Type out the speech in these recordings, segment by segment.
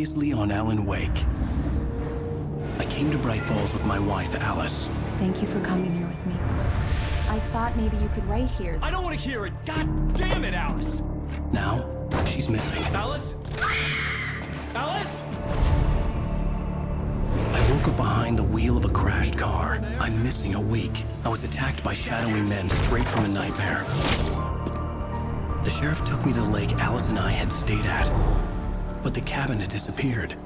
Previously on Alan Wake. I came to Bright Falls with my wife, Alice. Thank you for coming here with me. I thought maybe you could write here. I don't want to hear it! God damn it, Alice! Now, she's missing. Alice? Alice? I woke up behind the wheel of a crashed car. I'm missing a week. I was attacked by shadowy men straight from a nightmare. The sheriff took me to the lake Alice and I had stayed at, but the cabin had disappeared.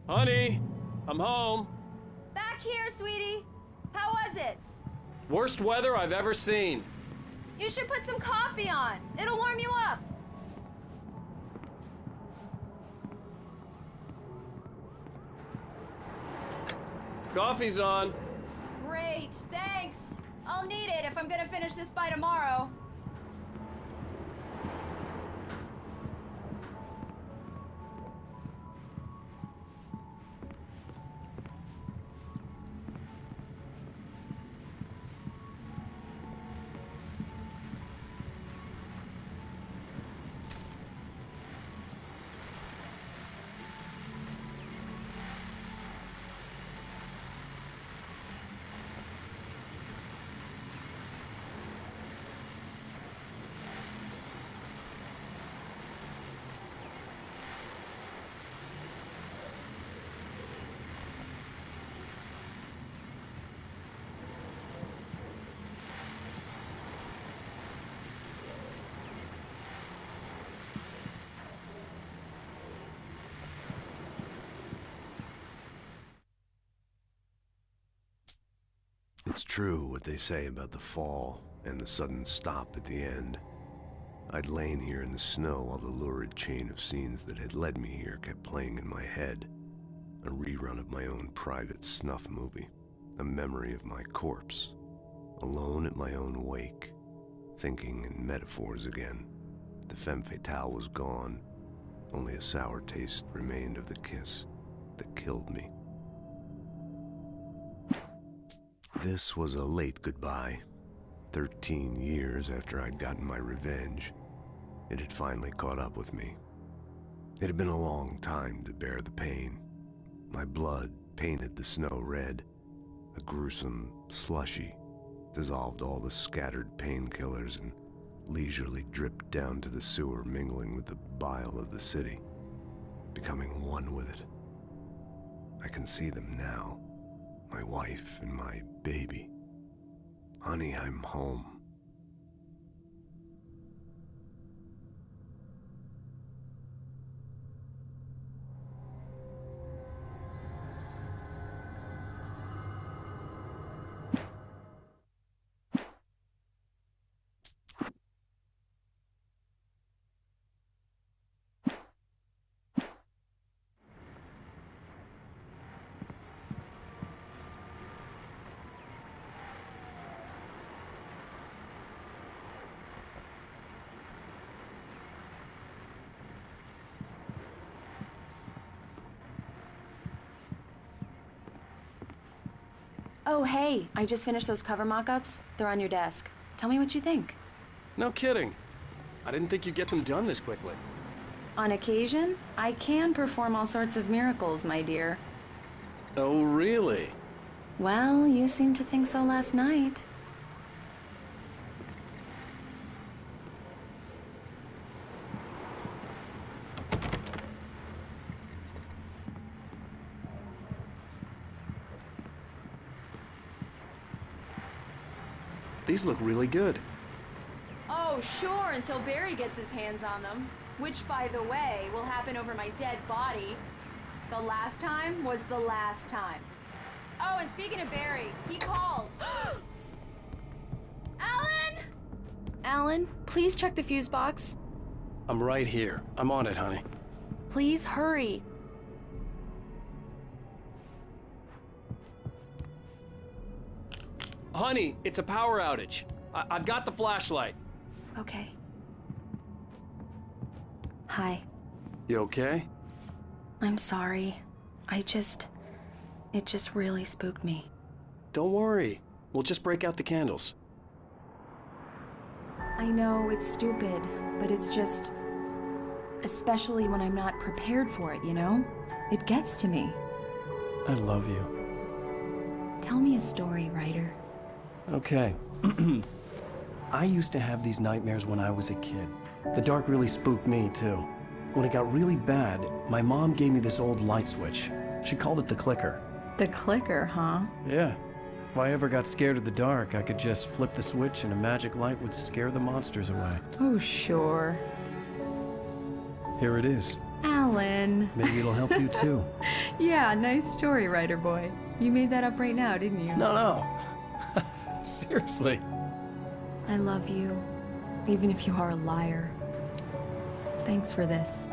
Honey, I'm home. Back here, sweetie. How was it? Worst weather I've ever seen. You should put some coffee on. It'll warm you up. Coffee's on. Great, thanks. I'll need it if I'm gonna finish this by tomorrow. It's true what they say about the fall and the sudden stop at the end. I'd lain here in the snow while the lurid chain of scenes that had led me here kept playing in my head. A rerun of my own private snuff movie. A memory of my corpse. Alone at my own wake. Thinking in metaphors again. The femme fatale was gone. Only a sour taste remained of the kiss that killed me. This was a late goodbye. 13 years after I'd gotten my revenge, it had finally caught up with me. It had been a long time to bear the pain. My blood painted the snow red. A gruesome slushy dissolved all the scattered painkillers and leisurely dripped down to the sewer, mingling with the bile of the city, becoming one with it. I can see them now. My wife and my baby. Honey, I'm home. Oh, hey, I just finished those cover mock-ups. They're on your desk. Tell me what you think. No kidding. I didn't think you'd get them done this quickly. On occasion, I can perform all sorts of miracles, my dear. Oh, really? Well, you seemed to think so last night. These look really good. Oh, sure, until Barry gets his hands on them. Which, by the way, will happen over my dead body. The last time was the last time. Oh, and speaking of Barry, he called. Alan? Alan, please check the fuse box. I'm right here. I'm on it, honey. Please hurry. Honey, it's a power outage. I've got the flashlight. Okay. Hi. You okay? I'm sorry. It just really spooked me. Don't worry. We'll just break out the candles. I know it's stupid, but it's just... especially when I'm not prepared for it, you know? It gets to me. I love you. Tell me a story, writer. Okay. I used to have these nightmares when I was a kid. The dark really spooked me, too. When it got really bad, my mom gave me this old light switch. She called it the clicker. The clicker, huh? Yeah. If I ever got scared of the dark, I could just flip the switch and a magic light would scare the monsters away. Oh, sure. Here it is. Alan. Maybe it'll help you, too. Yeah, nice story, writer boy. You made that up right now, didn't you? No. Seriously. I love you, even if you are a liar. Thanks for this.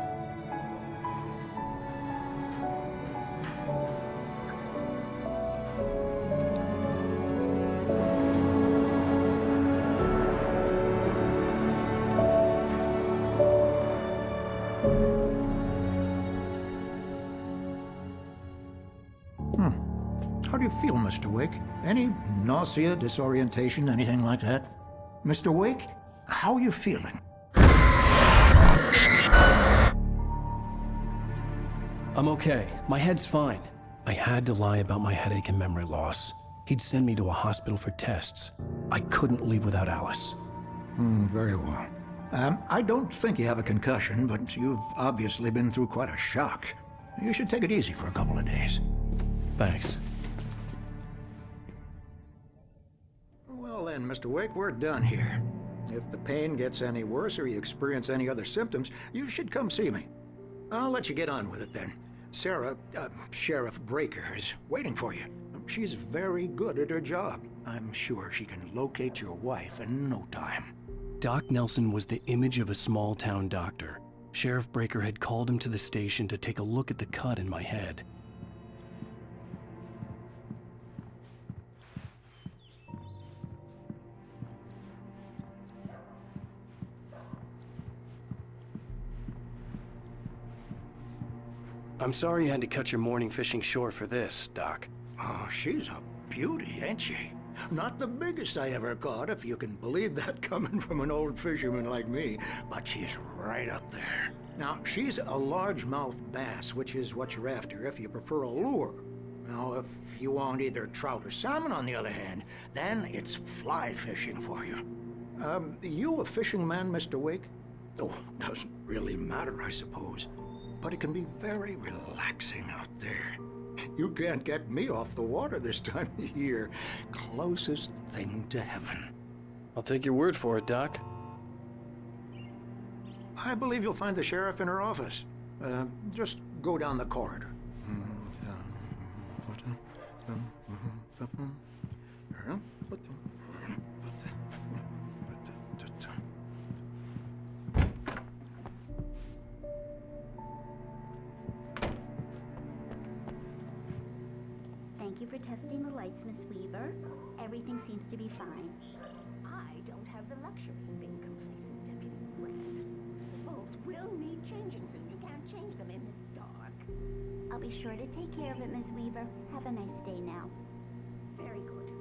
How do you feel, Mr. Wake? Any nausea, disorientation, anything like that? Mr. Wake, how are you feeling? I'm okay. My head's fine. I had to lie about my headache and memory loss. He'd send me to a hospital for tests. I couldn't leave without Alice. Very well. I don't think you have a concussion, but you've obviously been through quite a shock. You should take it easy for a couple of days. Thanks. Well then, Mr. Wake, we're done here. If the pain gets any worse or you experience any other symptoms, you should come see me. I'll let you get on with it then. Sarah, Sheriff Breaker, is waiting for you. She's very good at her job. I'm sure she can locate your wife in no time. Doc Nelson was the image of a small-town doctor. Sheriff Breaker had called him to the station to take a look at the cut in my head. I'm sorry you had to cut your morning fishing short for this, Doc. Oh, she's a beauty, ain't she? Not the biggest I ever caught, if you can believe that coming from an old fisherman like me, but she's right up there. Now, she's a largemouth bass, which is what you're after if you prefer a lure. Now, if you want either trout or salmon, on the other hand, then it's fly fishing for you. You a fishing man, Mr. Wake? Oh, doesn't really matter, I suppose. But it can be very relaxing out there. You can't get me off the water this time of year. Closest thing to heaven. I'll take your word for it, Doc. I believe you'll find the sheriff in her office. Just go down the corridor. Thank you for testing the lights, Miss Weaver. Everything seems to be fine. I don't have the luxury of being complacent, Deputy Grant. The bulbs will need changing soon. You can't change them in the dark. I'll be sure to take care of it, Miss Weaver. Have a nice day now. Very good.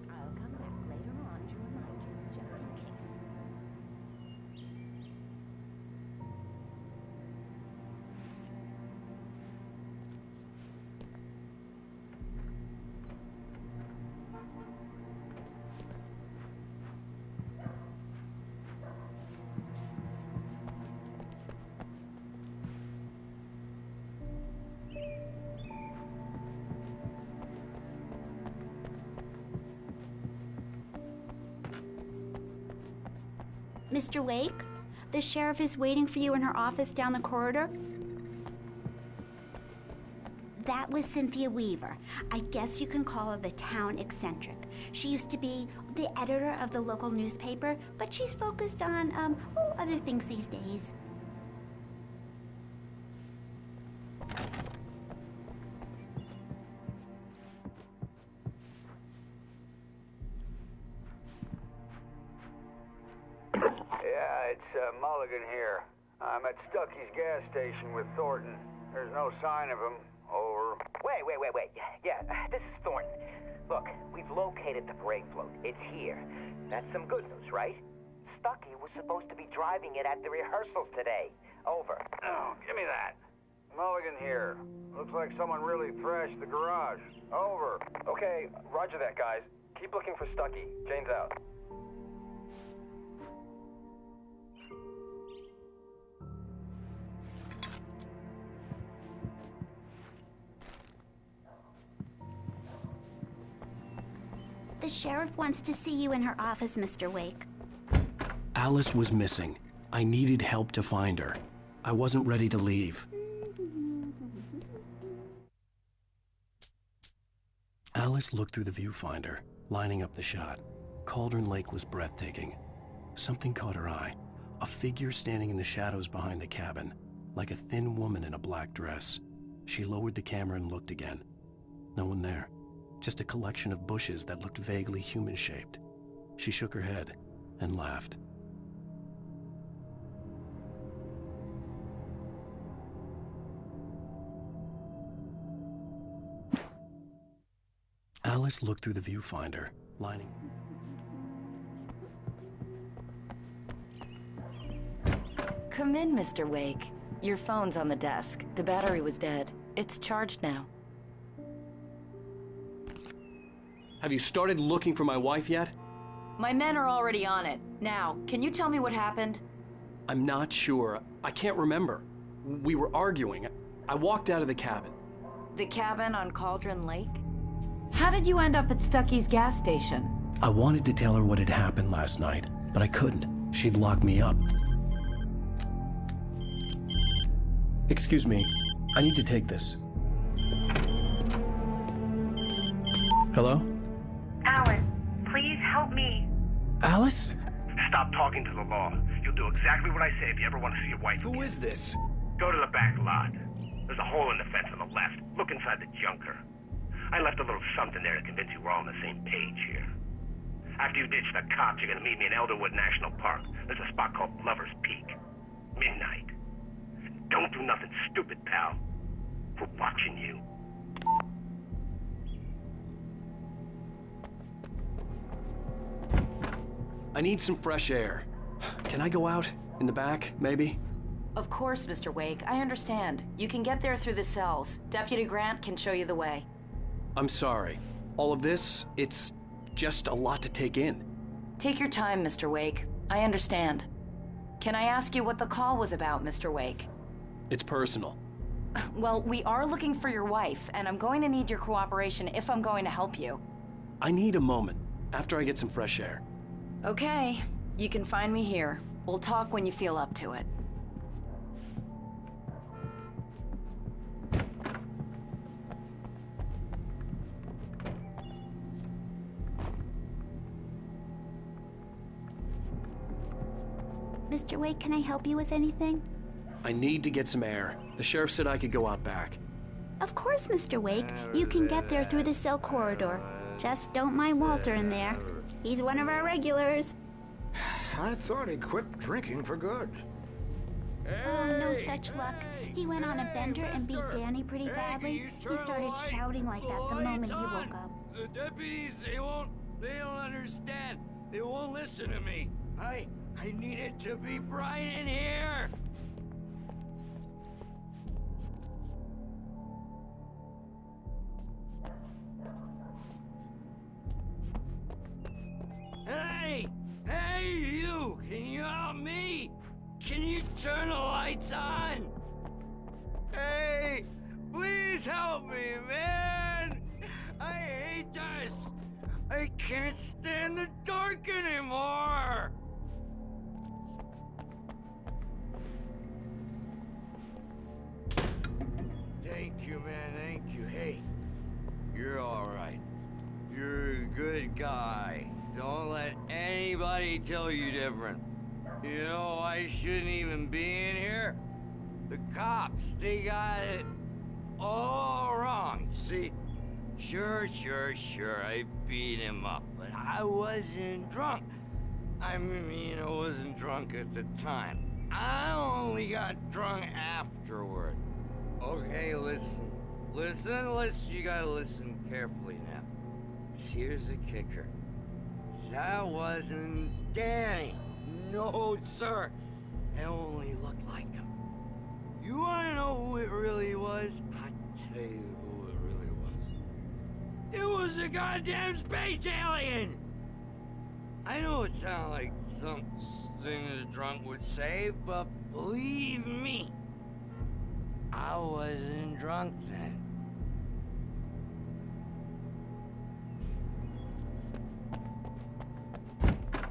I'll come back later on to remind you, just in case. Mr. Wake, the sheriff is waiting for you in her office down the corridor. That was Cynthia Weaver. I guess you can call her the town eccentric. She used to be the editor of the local newspaper, but she's focused on, other things these days. Mulligan here. I'm at Stucky's gas station with Thornton. There's no sign of him. Over. Wait. Yeah, this is Thornton. Look, we've located the parade float. It's here. That's some good news, right? Stucky was supposed to be driving it at the rehearsals today. Over. Oh, give me that. Mulligan here. Looks like someone really thrashed the garage. Over. Okay, roger that, guys. Keep looking for Stucky. Jane's out. The sheriff wants to see you in her office, Mr. Wake. Alice was missing. I needed help to find her. I wasn't ready to leave. Alice looked through the viewfinder, lining up the shot. Cauldron Lake was breathtaking. Something caught her eye. A figure standing in the shadows behind the cabin, like a thin woman in a black dress. She lowered the camera and looked again. No one there. Just a collection of bushes that looked vaguely human-shaped. She shook her head and laughed. Alice looked through the viewfinder, lining. Come in, Mr. Wake. Your phone's on the desk. The battery was dead. It's charged now. Have you started looking for my wife yet? My men are already on it. Now, can you tell me what happened? I'm not sure. I can't remember. We were arguing. I walked out of the cabin. The cabin on Cauldron Lake? How did you end up at Stucky's gas station? I wanted to tell her what had happened last night, but I couldn't. She'd locked me up. Excuse me. I need to take this. Hello? Alan, please help me. Alice? Stop talking to the law. You'll do exactly what I say if you ever want to see your wife again. Who is this? Go to the back lot. There's a hole in the fence on the left. Look inside the junker. I left a little something there to convince you we're all on the same page here. After you ditch the cops, you're gonna meet me in Elderwood National Park. There's a spot called Lover's Peak. Midnight. Don't do nothing stupid, pal. We're watching you. I need some fresh air. Can I go out? In the back, maybe? Of course, Mr. Wake. I understand. You can get there through the cells. Deputy Grant can show you the way. I'm sorry. All of this, it's just a lot to take in. Take your time, Mr. Wake. I understand. Can I ask you what the call was about, Mr. Wake? It's personal. Well, we are looking for your wife, and I'm going to need your cooperation if I'm going to help you. I need a moment, after I get some fresh air. Okay. You can find me here. We'll talk when you feel up to it. Mr. Wake, can I help you with anything? I need to get some air. The sheriff said I could go out back. Of course, Mr. Wake. You can get there through the cell corridor. Just don't mind Walter in there. He's one of our regulars. I thought he'd quit drinking for good. Oh, no such luck. He went on a bender and beat Danny pretty badly. He started shouting like that the moment he woke up. The deputies, they don't understand. They won't listen to me. I need it to be bright in here. Hey, you! Can you help me? Can you turn the lights on? Hey, please help me, man! I hate this! I can't stand the dark anymore! Thank you, man, thank you. Hey, you're all right. You're a good guy. Don't let anybody tell you different. You know, I shouldn't even be in here. The cops, they got it all wrong. See, sure, I beat him up, but I wasn't drunk. I mean, I wasn't drunk at the time. I only got drunk afterward. Okay, listen. Listen, you gotta listen carefully now. Here's the kicker. That wasn't Danny. No, sir. It only looked like him. You wanna know who it really was? I'll tell you who it really was. It was a goddamn space alien! I know it sounds like something a drunk would say, but believe me, I wasn't drunk then.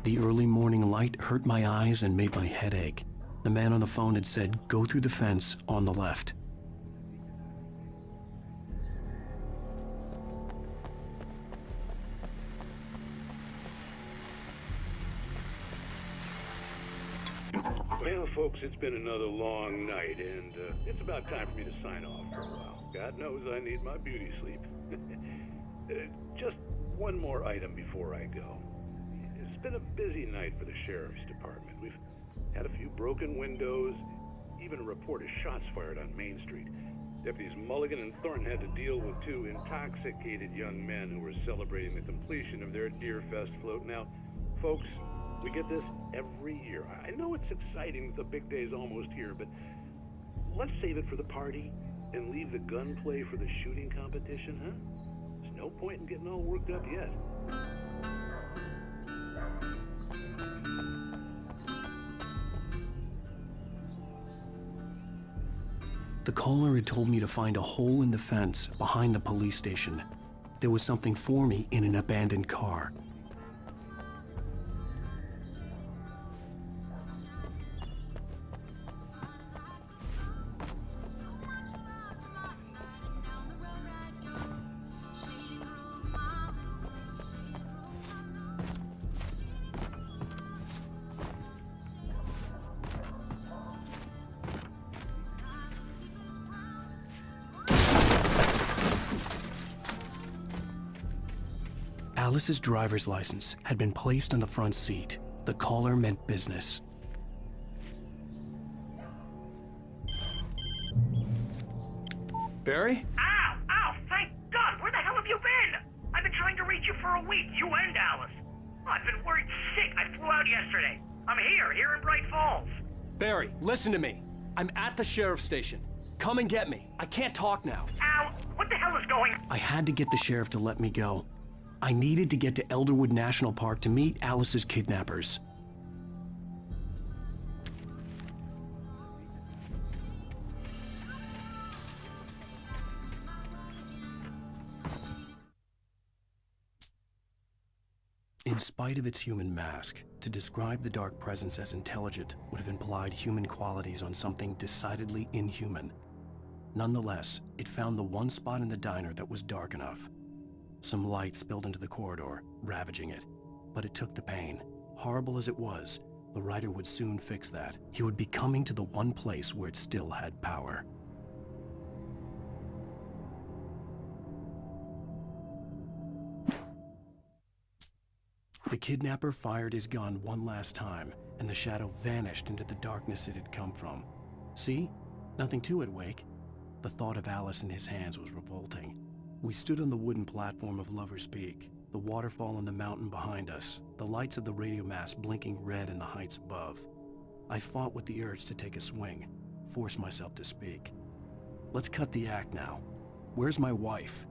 The early morning light hurt my eyes and made my head ache. The man on the phone had said, go through the fence on the left. Well, folks, it's been another long night, and it's about time for me to sign off for a while. God knows I need my beauty sleep. Just one more item before I go. It's been a busy night for the Sheriff's Department. We've had a few broken windows, even a report of shots fired on Main Street. Deputies Mulligan and Thorne had to deal with two intoxicated young men who were celebrating the completion of their Deer Fest float. Now, folks, we get this every year. I know it's exciting that the big day's almost here, but let's save it for the party and leave the gunplay for the shooting competition, huh? There's no point in getting all worked up yet. The caller had told me to find a hole in the fence behind the police station. There was something for me in an abandoned car. Alice's driver's license had been placed on the front seat. The caller meant business. Barry? Ow! Ow! Thank God! Where the hell have you been? I've been trying to reach you for a week, you and Alice. I've been worried sick. I flew out yesterday. I'm here in Bright Falls. Barry, listen to me. I'm at the sheriff's station. Come and get me. I can't talk now. Ow! What the hell is going on? I had to get the sheriff to let me go. I needed to get to Elderwood National Park to meet Alice's kidnappers. In spite of its human mask, to describe the dark presence as intelligent would have implied human qualities on something decidedly inhuman. Nonetheless, it found the one spot in the diner that was dark enough. Some light spilled into the corridor, ravaging it. But it took the pain. Horrible as it was, the writer would soon fix that. He would be coming to the one place where it still had power. The kidnapper fired his gun one last time, and the shadow vanished into the darkness it had come from. See? Nothing to it, Wake. The thought of Alice in his hands was revolting. We stood on the wooden platform of Lover's Peak, the waterfall on the mountain behind us, the lights of the radio mast blinking red in the heights above. I fought with the urge to take a swing, force myself to speak. Let's cut the act now. Where's my wife?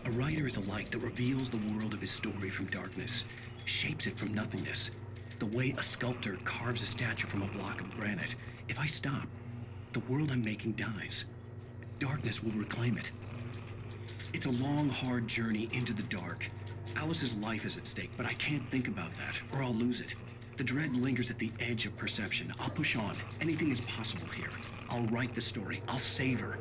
A writer is a light that reveals the world of his story from darkness, shapes it from nothingness. The way a sculptor carves a statue from a block of granite. If I stop, the world I'm making dies. Darkness will reclaim it. It's a long, hard journey into the dark. Alice's life is at stake, but I can't think about that, or I'll lose it. The dread lingers at the edge of perception. I'll push on. Anything is possible here. I'll write the story. I'll save her.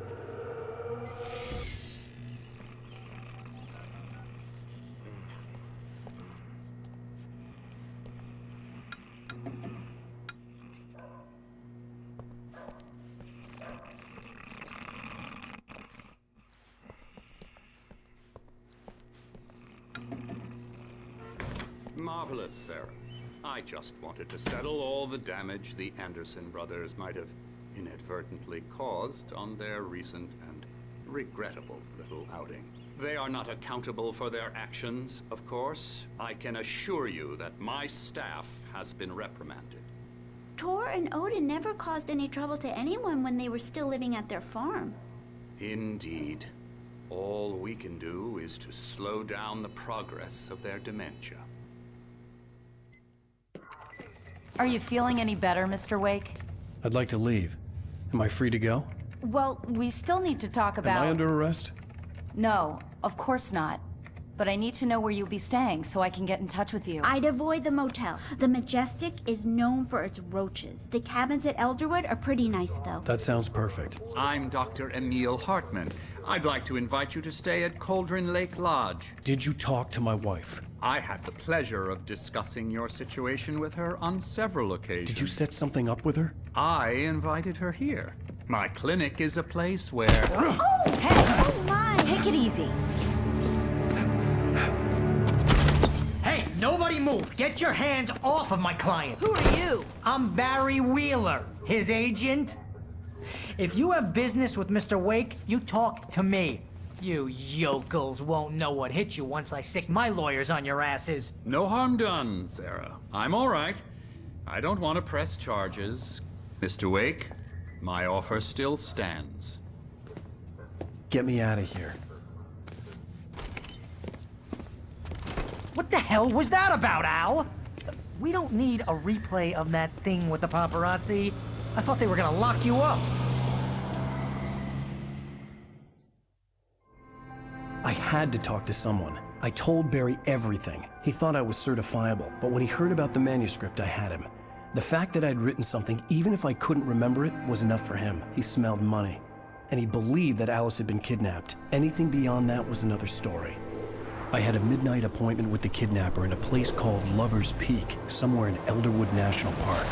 marvelous, Sarah. I just wanted to settle all the damage the Anderson brothers might have inadvertently caused on their recent and regrettable little outing. They are not accountable for their actions, of course. I can assure you that my staff has been reprimanded. Tor and Odin never caused any trouble to anyone when they were still living at their farm. Indeed. All we can do is to slow down the progress of their dementia. Are you feeling any better, Mr. Wake? I'd like to leave. Am I free to go? Well, we still need to talk about... Am I under arrest? No, of course not. But I need to know where you'll be staying so I can get in touch with you. I'd avoid the motel. The Majestic is known for its roaches. The cabins at Elderwood are pretty nice, though. That sounds perfect. I'm Dr. Emil Hartman. I'd like to invite you to stay at Cauldron Lake Lodge. Did you talk to my wife? I had the pleasure of discussing your situation with her on several occasions. Did you set something up with her? I invited her here. My clinic is a place where... Oh, hey! Oh, my! Take it easy. Hey, nobody move! Get your hands off of my client! Who are you? I'm Barry Wheeler, his agent. If you have business with Mr. Wake, you talk to me. You yokels won't know what hit you once I sick my lawyers on your asses. No harm done, Sarah. I'm all right. I don't want to press charges. Mr. Wake, my offer still stands. Get me out of here. What the hell was that about, Al? We don't need a replay of that thing with the paparazzi. I thought they were gonna lock you up. I had to talk to someone. I told Barry everything. He thought I was certifiable, but when he heard about the manuscript, I had him. The fact that I'd written something, even if I couldn't remember it, was enough for him. He smelled money. And he believed that Alice had been kidnapped. Anything beyond that was another story. I had a midnight appointment with the kidnapper in a place called Lover's Peak, somewhere in Elderwood National Park.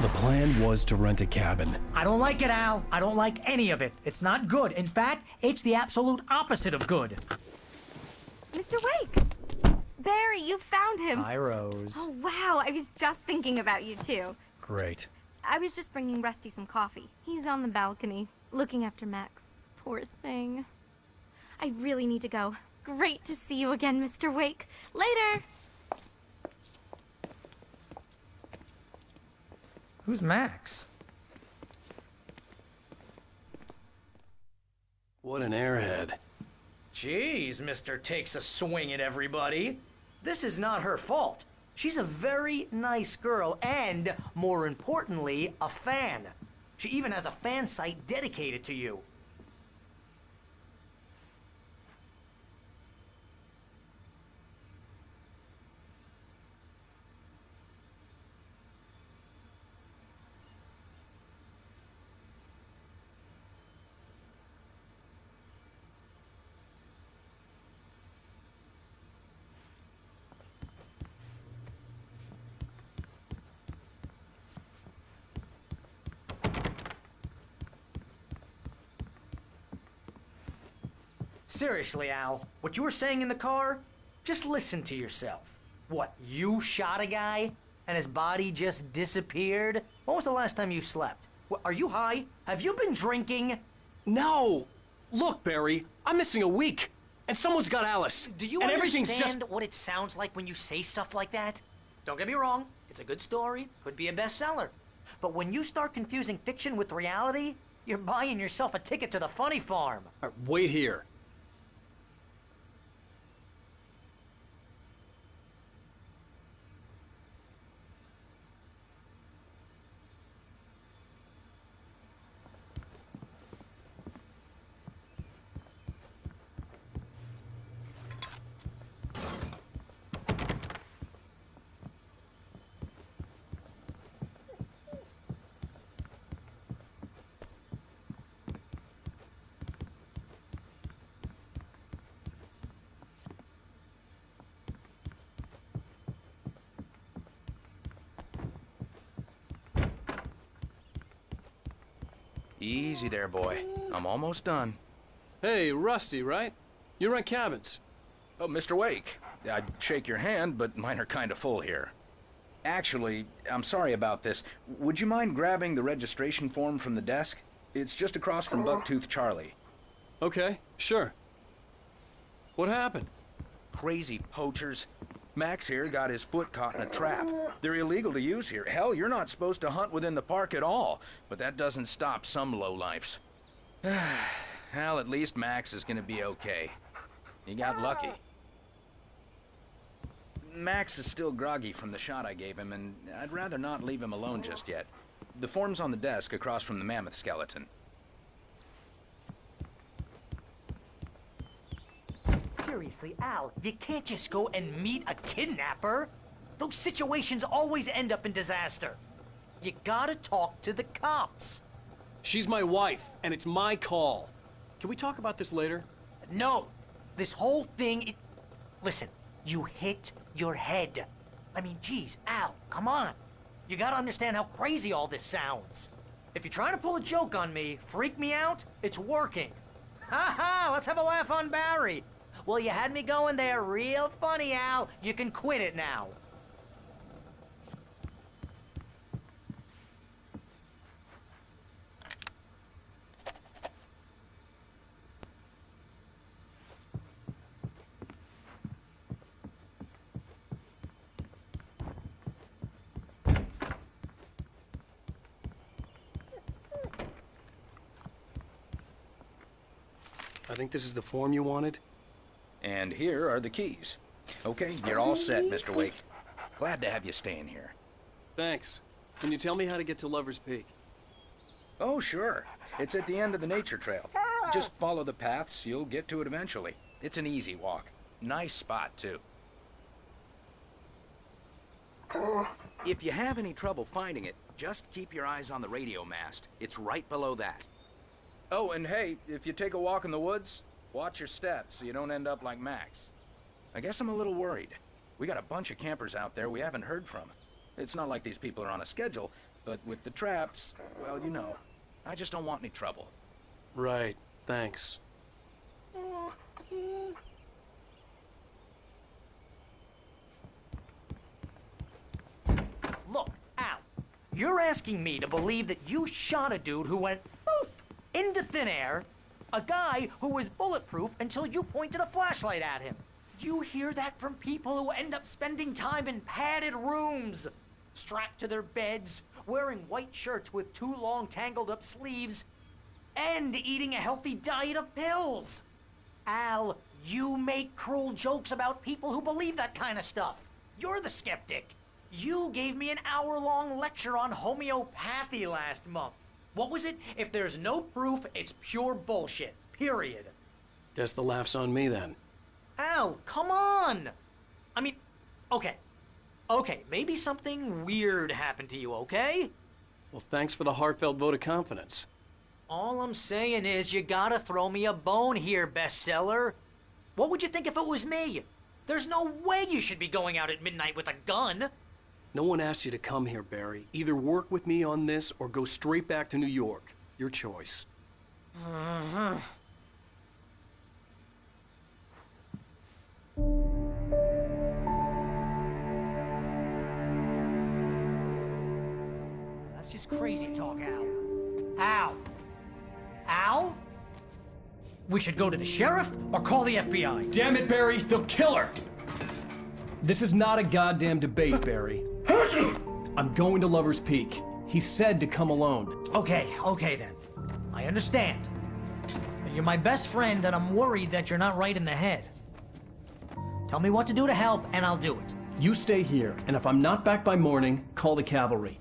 The plan was to rent a cabin. I don't like it, Al. I don't like any of it. It's not good. In fact, it's the absolute opposite of good. Mr. Wake! Barry, you found him! Hi, Rose. Oh, wow. I was just thinking about you, too. Great. I was just bringing Rusty some coffee. He's on the balcony, looking after Max. Poor thing. I really need to go. Great to see you again, Mr. Wake. Later! Who's Max? What an airhead. Jeez, Mr. Takes a swing at everybody. This is not her fault. She's a very nice girl and, more importantly, a fan. She even has a fan site dedicated to you. Seriously, Al, what you were saying in the car? Just listen to yourself. What, you shot a guy and his body just disappeared? When was the last time you slept? What, are you high? Have you been drinking? No! Look, Barry, I'm missing a week, and someone's got Alice. Do you and everything's understand just... what it sounds like when you say stuff like that? Don't get me wrong, it's a good story, could be a bestseller. But when you start confusing fiction with reality, you're buying yourself a ticket to the funny farm. Wait here. Easy there, boy. I'm almost done. Hey, Rusty, right? You rent cabins. Oh, Mr. Wake. I'd shake your hand, but mine are kind of full here. Actually, I'm sorry about this. Would you mind grabbing the registration form from the desk? It's just across from Bucktooth Charlie. Okay, sure. What happened? Crazy poachers. Max here got his foot caught in a trap. They're illegal to use here. Hell, you're not supposed to hunt within the park at all. But that doesn't stop some lowlifes. Well, at least Max is gonna be okay. He got lucky. Max is still groggy from the shot I gave him, and I'd rather not leave him alone just yet. The form's on the desk across from the mammoth skeleton. Seriously, Al, you can't just go and meet a kidnapper. Those situations always end up in disaster. You gotta talk to the cops. She's my wife, and it's my call. Can we talk about this later? No. This whole thing, listen, you hit your head. I mean, geez, Al, come on. You gotta understand how crazy all this sounds. If you're trying to pull a joke on me, freak me out, it's working. Ha ha, let's have a laugh on Barry. Well, you had me going there real funny, Al. You can quit it now. I think this is the form you wanted. And here are the keys. Okay, you're all set, Mr. Wake. Glad to have you staying here. Thanks. Can you tell me how to get to Lover's Peak? Oh, sure. It's at the end of the nature trail. Just follow the paths, you'll get to it eventually. It's an easy walk. Nice spot, too. If you have any trouble finding it, just keep your eyes on the radio mast. It's right below that. Oh, and hey, if you take a walk in the woods, watch your steps so you don't end up like Max. I guess I'm a little worried. We got a bunch of campers out there we haven't heard from. It's not like these people are on a schedule, but with the traps, well, you know, I just don't want any trouble. Right, thanks. Look, Al, you're asking me to believe that you shot a dude who went poof into thin air, a guy who was bulletproof until you pointed a flashlight at him. You hear that from people who end up spending time in padded rooms, strapped to their beds, wearing white shirts with too long tangled up sleeves, and eating a healthy diet of pills. Al, you make cruel jokes about people who believe that kind of stuff. You're the skeptic. You gave me an hour-long lecture on homeopathy last month. What was it? If there's no proof, it's pure bullshit. Period. Guess the laugh's on me then. Al, come on! I mean, okay. Okay, maybe something weird happened to you, okay? Well, thanks for the heartfelt vote of confidence. All I'm saying is you gotta throw me a bone here, bestseller. What would you think if it was me? There's no way you should be going out at midnight with a gun. No one asked you to come here, Barry. Either work with me on this or go straight back to New York. Your choice. That's just crazy talk, Al. Al? Al? We should go to the sheriff or call the FBI. Damn it, Barry! They'll kill her! This is not a goddamn debate, Barry. I'm going to Lover's Peak. He said to come alone. Okay then. I understand. You're my best friend, and I'm worried that you're not right in the head. Tell me what to do to help, and I'll do it. You stay here, and if I'm not back by morning, call the cavalry.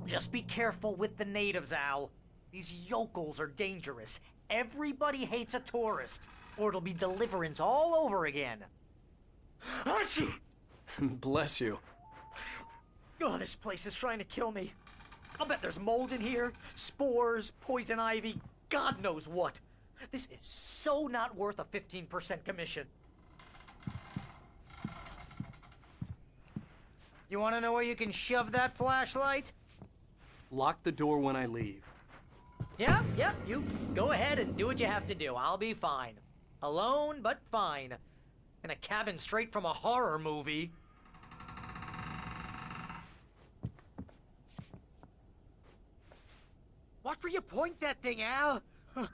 Just be careful with the natives, Al. These yokels are dangerous. Everybody hates a tourist, or it'll be Deliverance all over again. Bless you. Oh, this place is trying to kill me. I'll bet there's mold in here, spores, poison ivy, God knows what. This is so not worth a 15% commission. You want to know where you can shove that flashlight? Lock the door when I leave. Yep, you go ahead and do what you have to do. I'll be fine. Alone, but fine. In a cabin straight from a horror movie. Watch where you point that thing, Al! Achoo!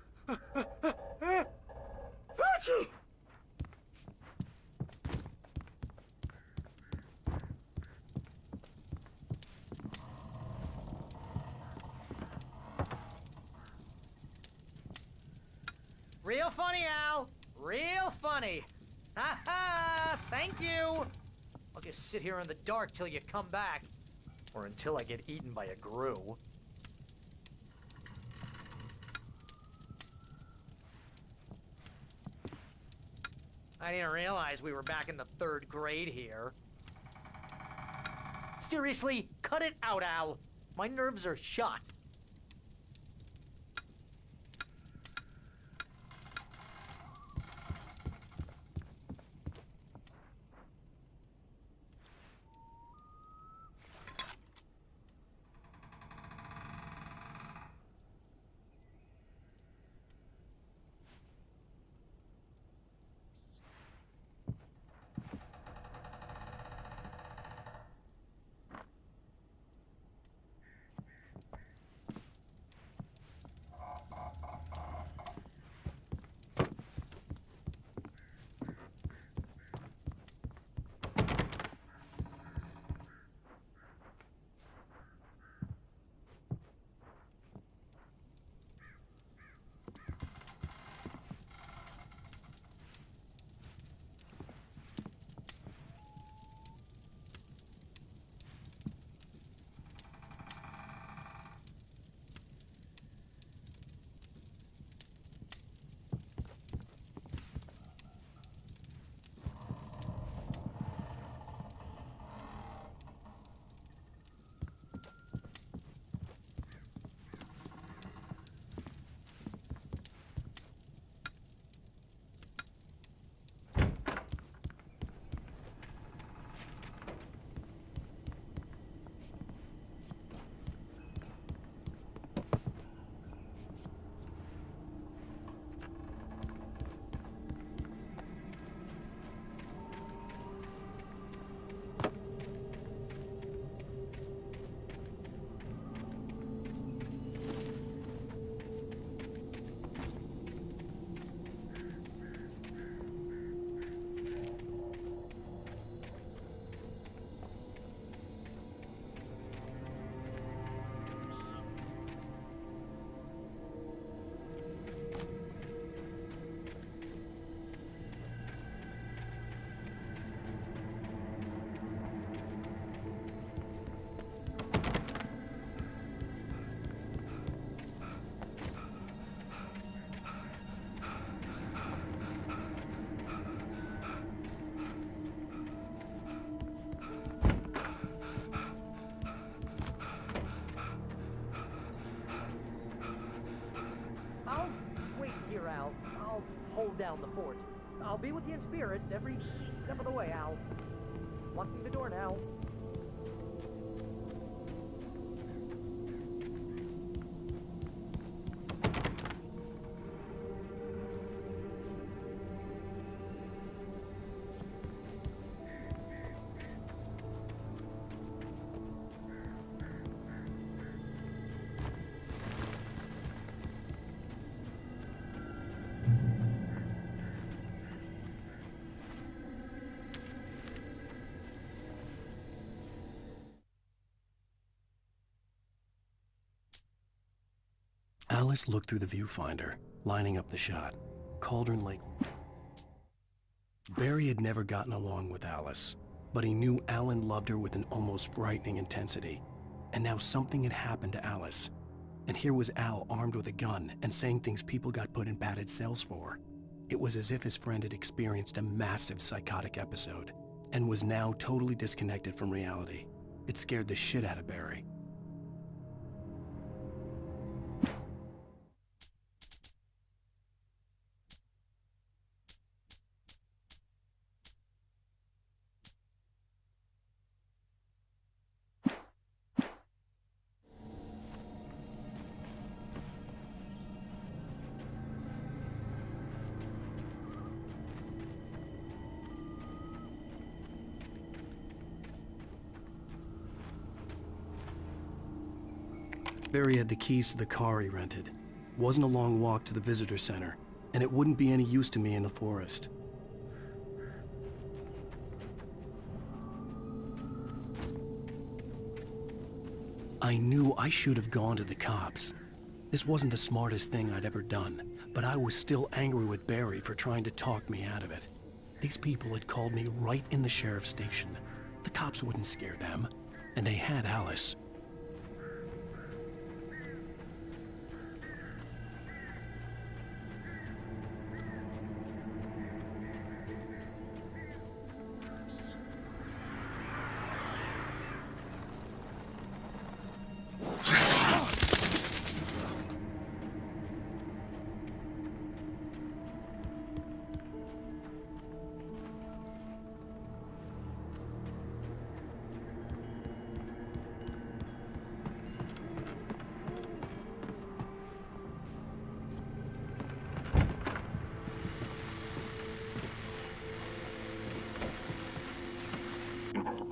Real funny, Al. Real funny. Ha ha! Thank you! I'll just sit here in the dark till you come back. Or until I get eaten by a grue. I didn't realize we were back in the 3rd grade here. Seriously, cut it out, Al. My nerves are shot. I'll hold down the fort. I'll be with you in spirit every step of the way, Al. Locking the door now. Alice looked through the viewfinder, lining up the shot. Cauldron Lake. Barry had never gotten along with Alice, but he knew Alan loved her with an almost frightening intensity. And now something had happened to Alice. And here was Al armed with a gun and saying things people got put in padded cells for. It was as if his friend had experienced a massive psychotic episode and was now totally disconnected from reality. It scared the shit out of Barry. Barry had the keys to the car he rented. Wasn't a long walk to the visitor center, and it wouldn't be any use to me in the forest. I knew I should have gone to the cops. This wasn't the smartest thing I'd ever done, but I was still angry with Barry for trying to talk me out of it. These people had called me right in the sheriff's station. The cops wouldn't scare them, and they had Alice.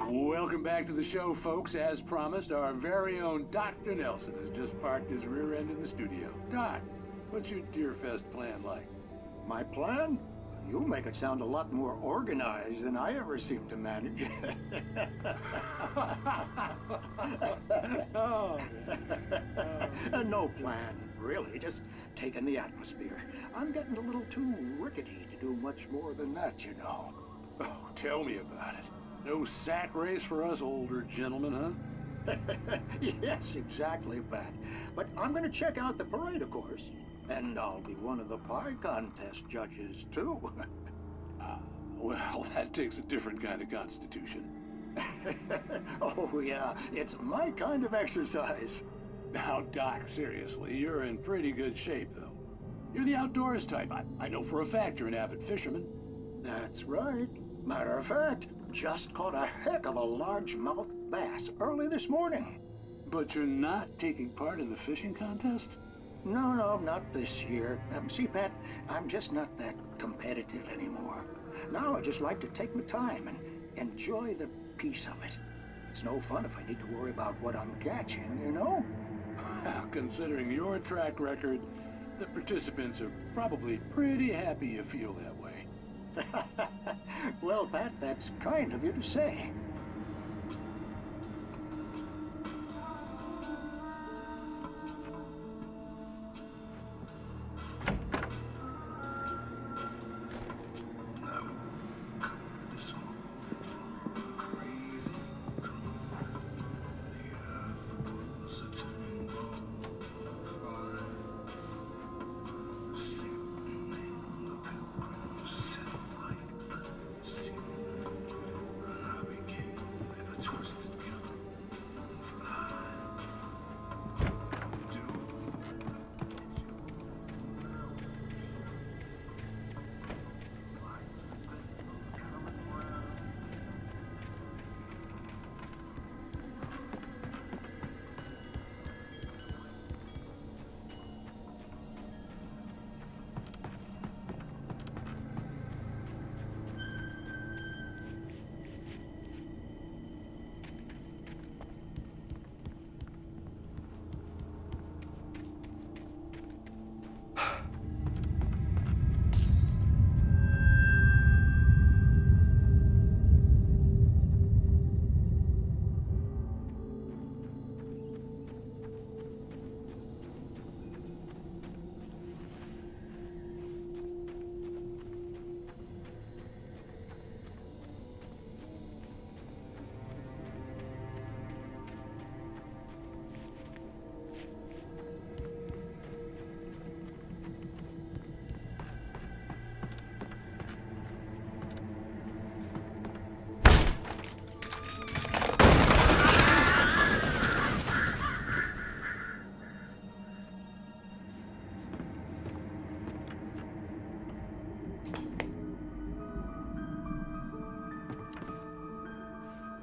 Welcome back to the show, folks. As promised, our very own Dr. Nelson has just parked his rear end in the studio. Doc, what's your Deerfest plan like? My plan? You make it sound a lot more organized than I ever seem to manage. No plan, really. Just taking the atmosphere. I'm getting a little too rickety to do much more than that, you know. Oh, tell me about it. No sack race for us older gentlemen, huh? Yes, exactly, Pat. But I'm going to check out the parade, of course. And I'll be one of the pie contest judges, too. Well, that takes a different kind of constitution. Oh, yeah. It's my kind of exercise. Now, Doc, seriously, you're in pretty good shape, though. You're the outdoors type. I know for a fact you're an avid fisherman. That's right. Matter of fact, just caught a heck of a largemouth bass early this morning. But you're not taking part in the fishing contest? No, not this year. See, Pat, I'm just not that competitive anymore. Now I just like to take my time and enjoy the peace of it. It's no fun if I need to worry about what I'm catching, you know? Considering your track record, the participants are probably pretty happy you feel that way. Well, Pat, that's kind of you to say.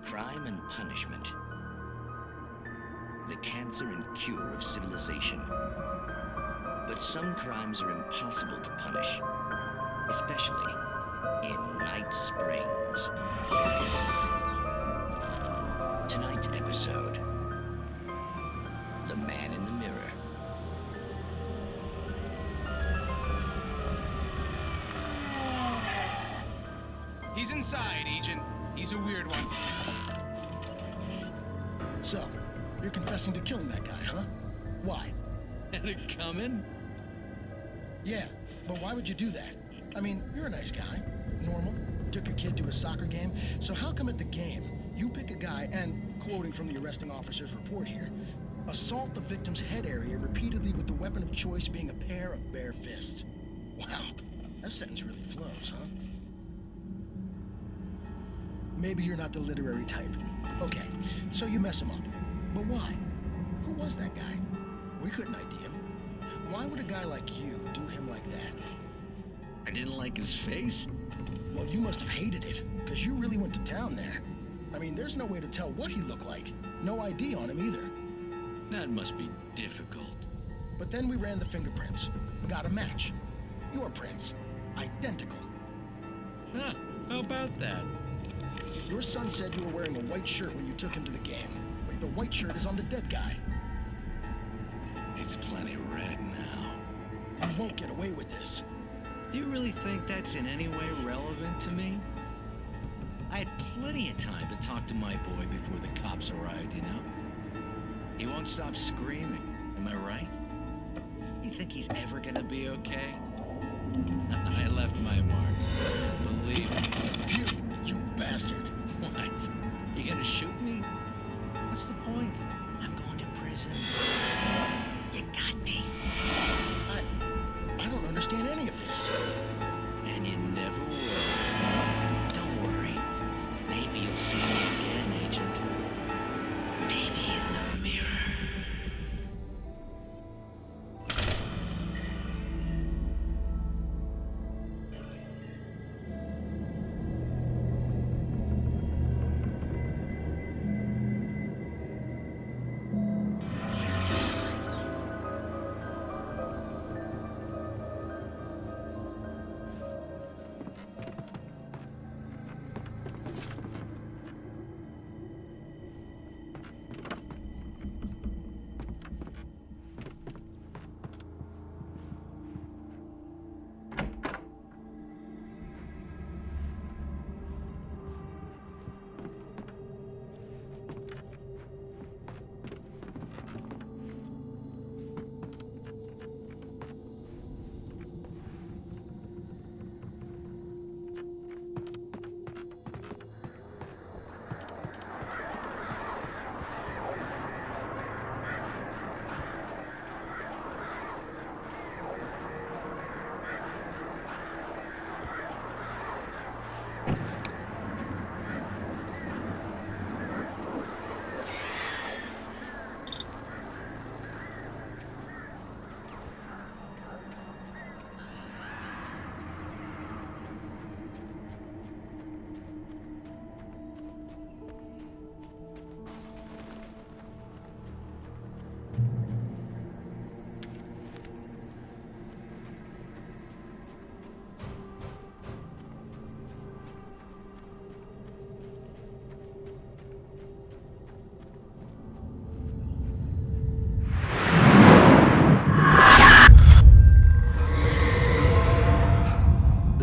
Crime and punishment. The cancer and cure of civilization. But some crimes are impossible to punish, especially in Night Springs. Tonight's episode, the man in the mirror. He's inside, Agent. He's a weird one. So, you're confessing to killing that guy, huh? Why? Had it coming? Yeah, but why would you do that? I mean, you're a nice guy. Normal. Took your kid to a soccer game. So how come at the game, you pick a guy and, quoting from the arresting officer's report here, assault the victim's head area repeatedly with the weapon of choice being a pair of bare fists? Wow, that sentence really flows, huh? Maybe you're not the literary type. Okay, so you mess him up. But why? Who was that guy? We couldn't ID him. Why would a guy like you do him like that? I didn't like his face? Well, you must have hated it, because you really went to town there. I mean, there's no way to tell what he looked like. No ID on him either. That must be difficult. But then we ran the fingerprints. Got a match. Your prints. Identical. Huh, how about that? Your son said you were wearing a white shirt when you took him to the game. But the white shirt is on the dead guy. It's plenty red now. You won't get away with this. Do you really think that's in any way relevant to me? I had plenty of time to talk to my boy before the cops arrived, you know? He won't stop screaming, am I right? You think he's ever gonna be okay? I left my mark. Believe me. You bastard. What? You gonna shoot me? What's the point? I'm going to prison. You got me. I don't understand any of this. And you never will. Don't worry. Maybe you'll see me again, Agent. Maybe in the mirror.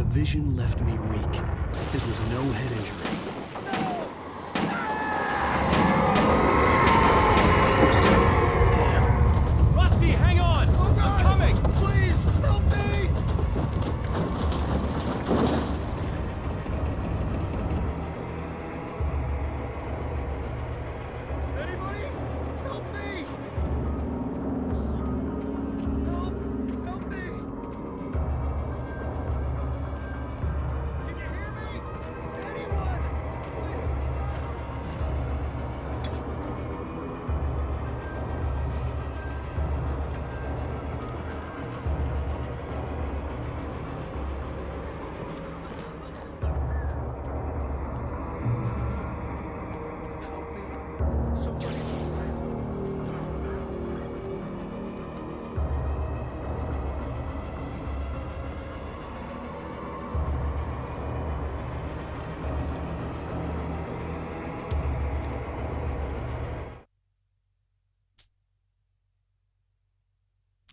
Vision left me weak. This was no head injury. Damn. Rusty, hang on! Oh, God. I'm coming! Please, help me! Anybody? Help me! Help me! Can you hear me? Anyone?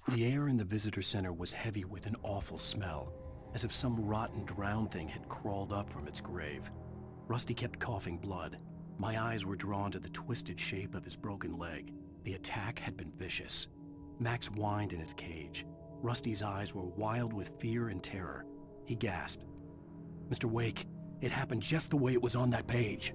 The air in the visitor center was heavy with an awful smell, as if some rotten drowned thing had crawled up from its grave. Rusty kept coughing blood. My eyes were drawn to the twisted shape of his broken leg. The attack had been vicious. Max whined in his cage. Rusty's eyes were wild with fear and terror. He gasped. "Mr. Wake, it happened just the way it was on that page."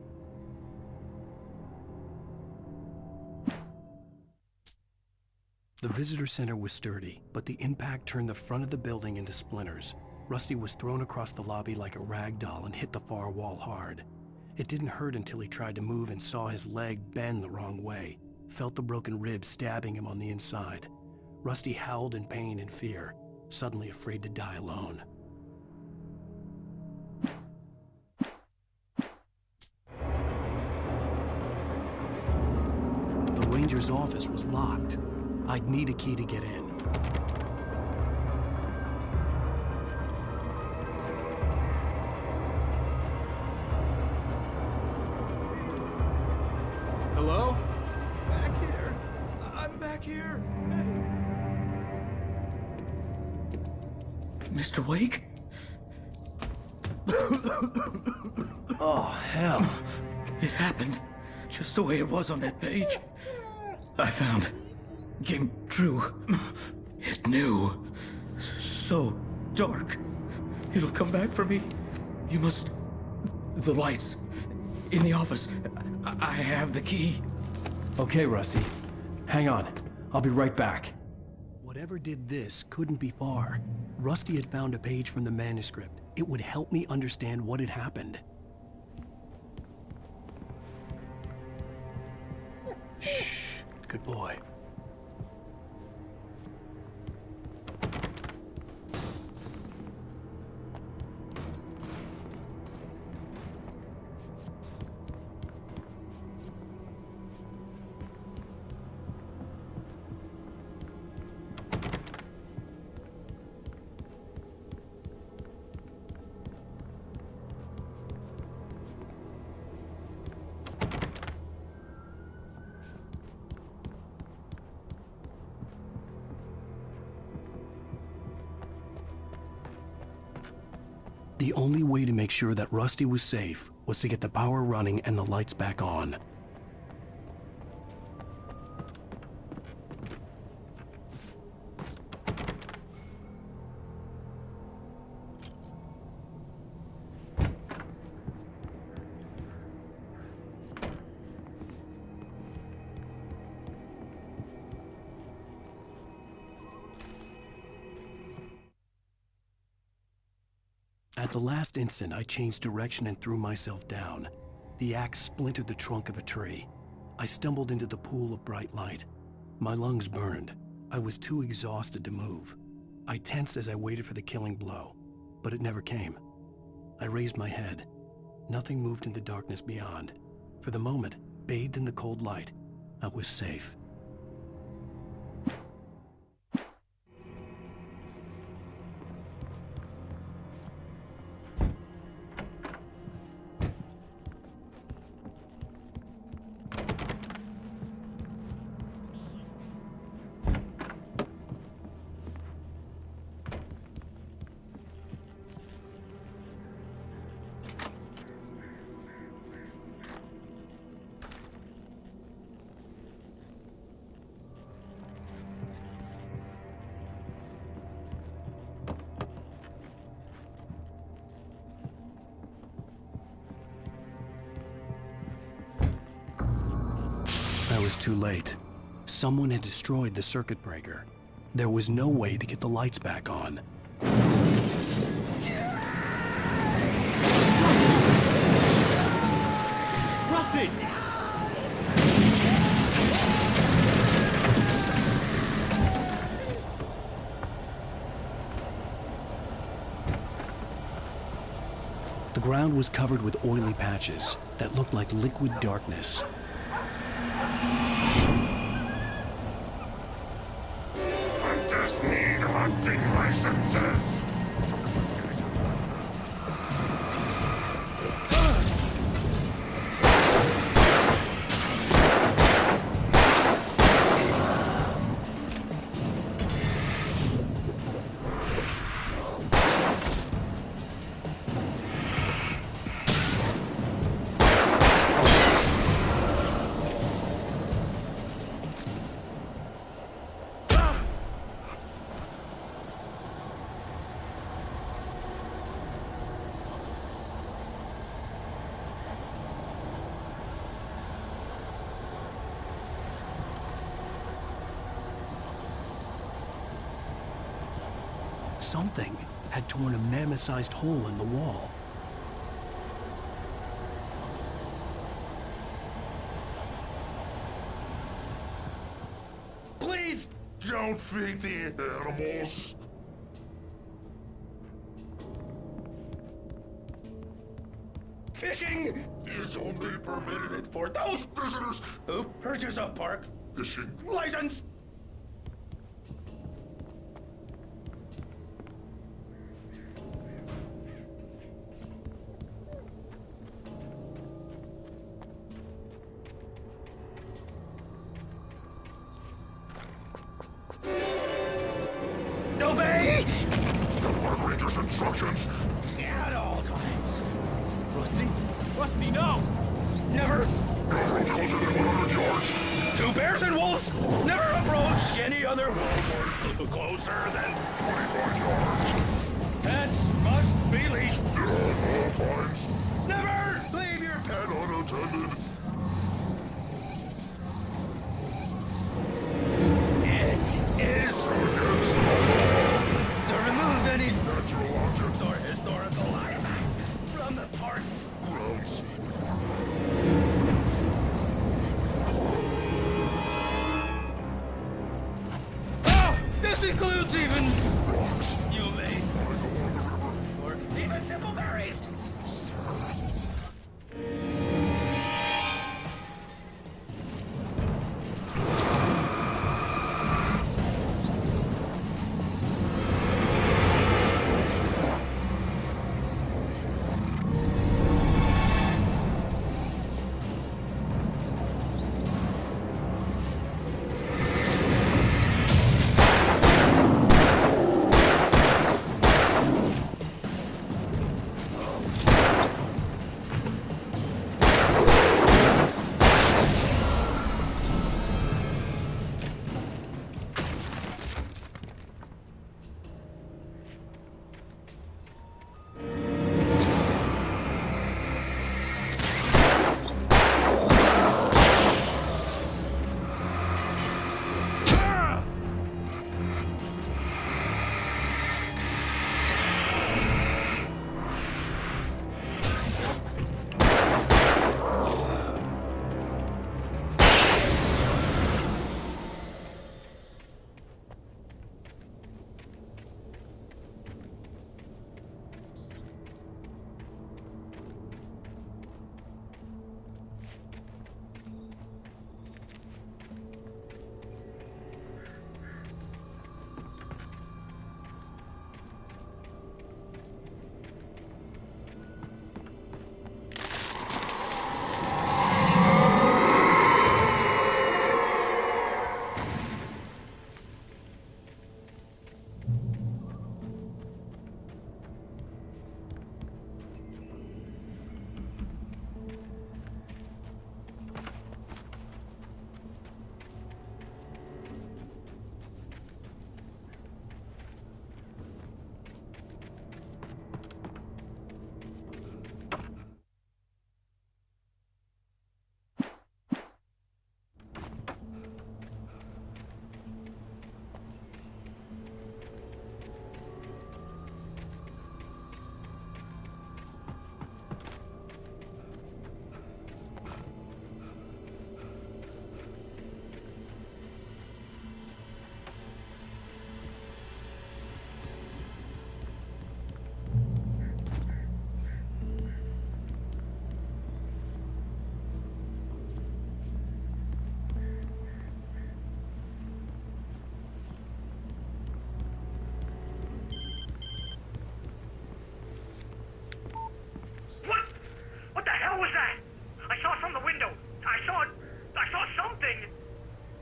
The visitor center was sturdy, but the impact turned the front of the building into splinters. Rusty was thrown across the lobby like a rag doll and hit the far wall hard. It didn't hurt until he tried to move and saw his leg bend the wrong way, felt the broken rib stabbing him on the inside. Rusty howled in pain and fear, suddenly afraid to die alone. The ranger's office was locked. I'd need a key to get in. Hello? Back here! I'm back here! Hey. Mr. Wake? Oh, hell. It happened just the way it was on that page. I found. Came true. It knew. So dark. It'll come back for me. You must... The lights. In the office. I have the key. Okay, Rusty. Hang on. I'll be right back. Whatever did this couldn't be far. Rusty had found a page from the manuscript. It would help me understand what had happened. Shh. Good boy. The only way to make sure that Rusty was safe was to get the power running and the lights back on. At the last instant, I changed direction and threw myself down. The axe splintered the trunk of a tree. I stumbled into the pool of bright light. My lungs burned. I was too exhausted to move. I tensed as I waited for the killing blow, but it never came. I raised my head. Nothing moved in the darkness beyond. For the moment, bathed in the cold light, I was safe. I was too late. Someone had destroyed the circuit breaker. There was no way to get the lights back on. Rusty! The ground was covered with oily patches that looked like liquid darkness. Hunters need hunting licenses. something had torn a mammoth-sized hole in the wall. Please! Don't feed the animals! Fishing is only permitted for those visitors who purchase a park fishing license. Obey the park ranger's instructions. At all times. Rusty? Rusty, no! Never. No approach closer than 100 yards. Two bears and wolves never approach any other wildlife closer than 25 yards. Pets must be leashed. At all times. Never leave your pet unattended. It is against the law to remove any natural objects or historical artifacts from the park grounds. Oh, this includes even rocks you lay or even simple berries.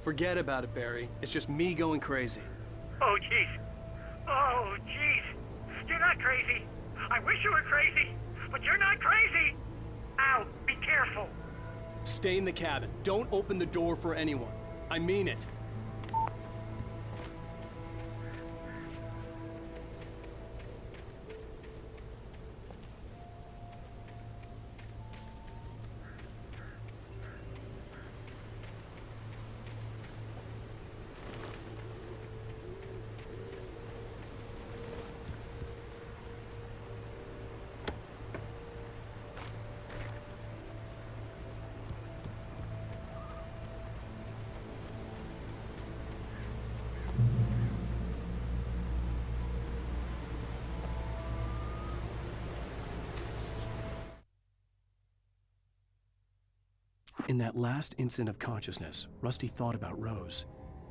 Forget about it, Barry. It's just me going crazy. Oh, jeez. Oh, jeez. You're not crazy. I wish you were crazy, but you're not crazy. Ow, be careful. Stay in the cabin. Don't open the door for anyone. I mean it. In that last instant of consciousness, Rusty thought about Rose.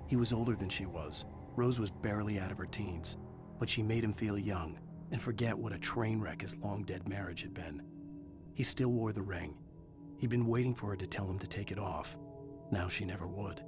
He was older than she was. Rose was barely out of her teens, but she made him feel young and forget what a train wreck his long-dead marriage had been. He still wore the ring. He'd been waiting for her to tell him to take it off. Now she never would.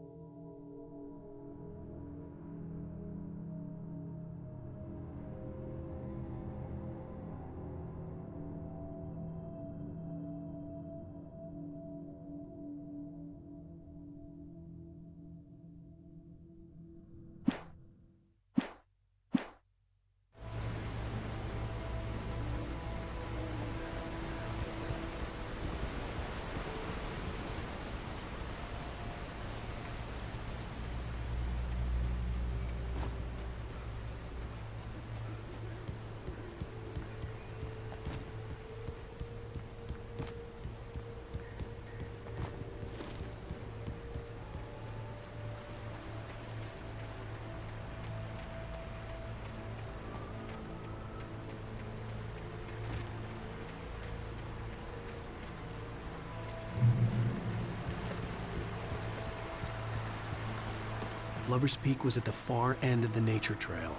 Lover's Peak was at the far end of the nature trail.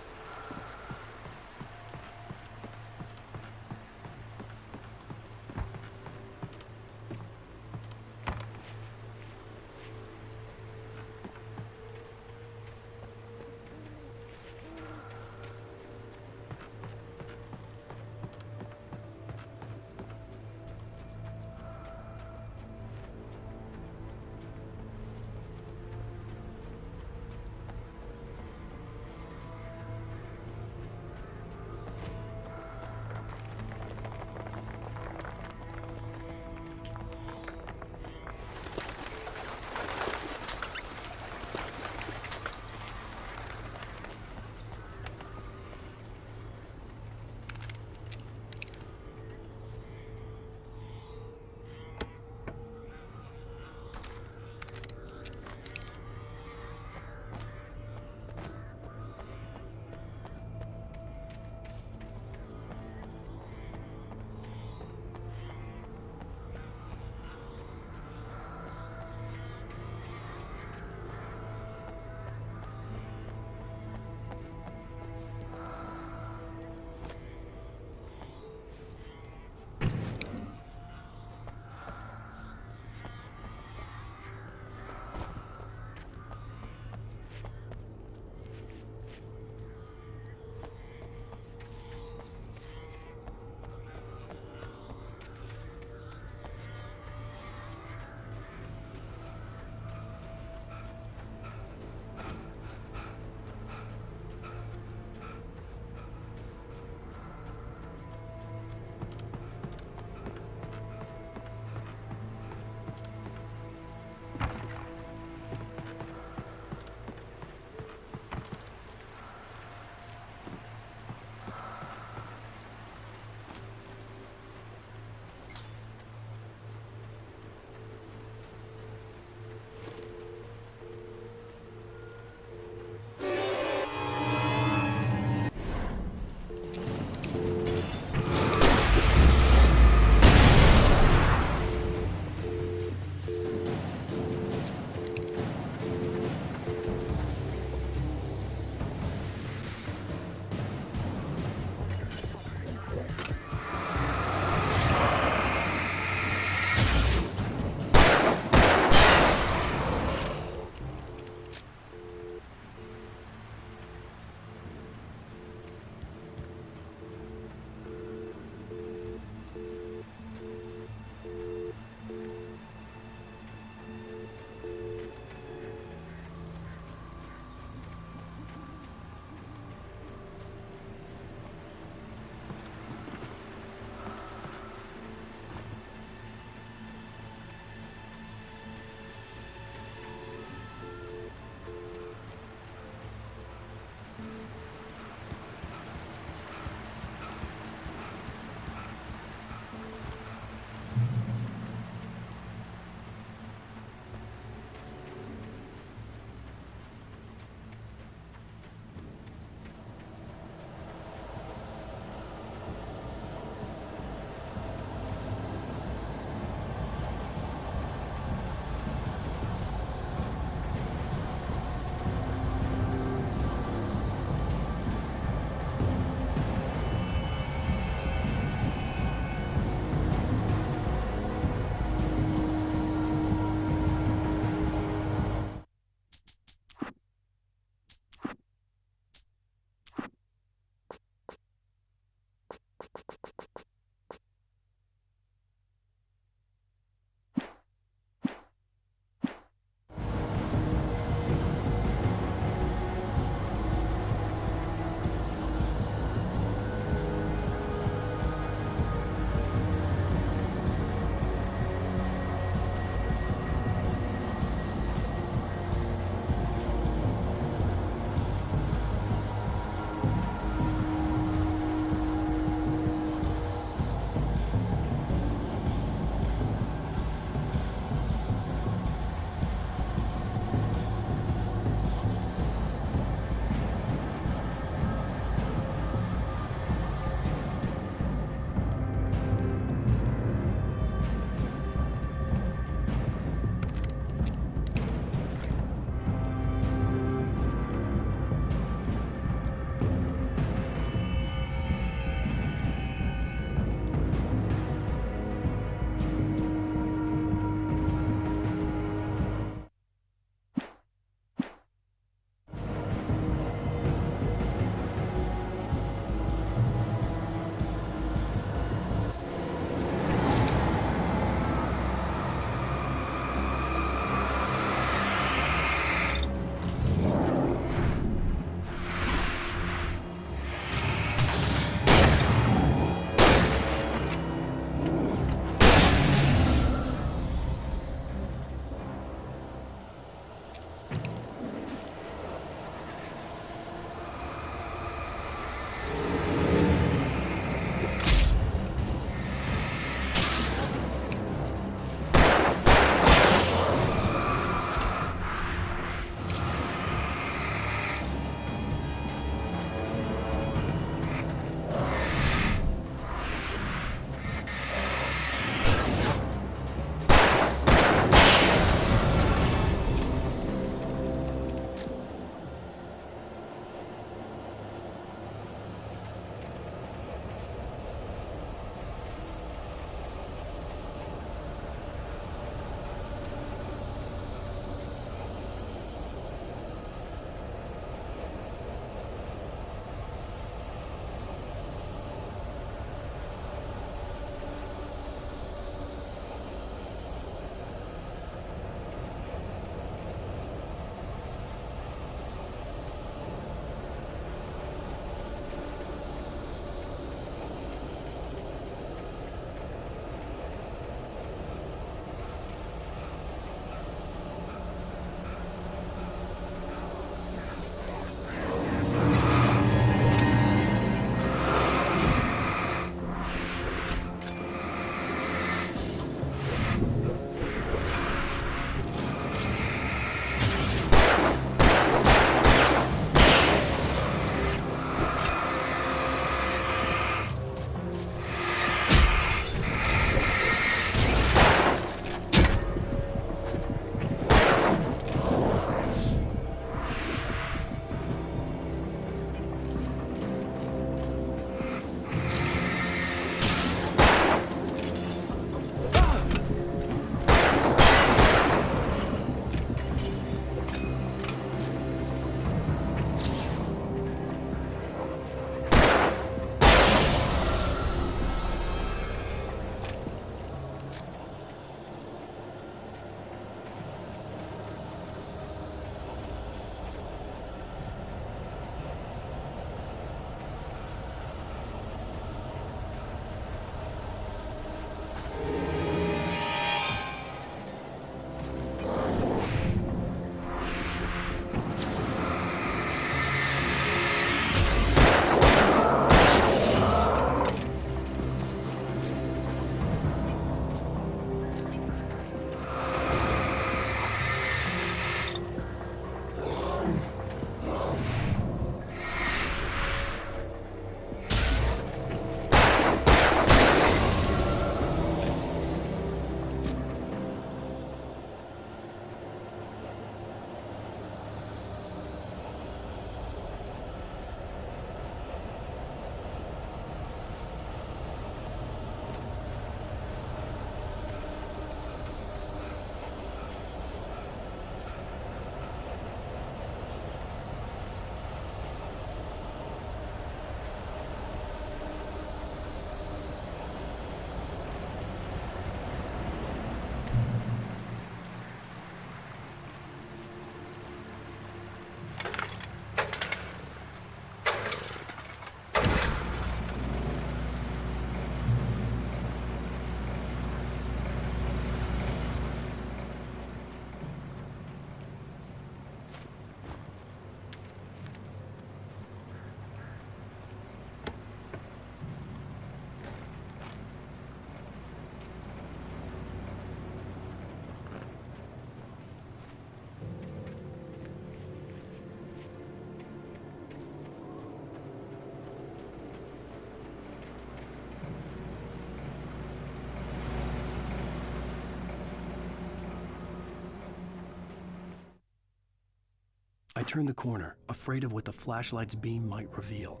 I turned the corner, afraid of what the flashlight's beam might reveal.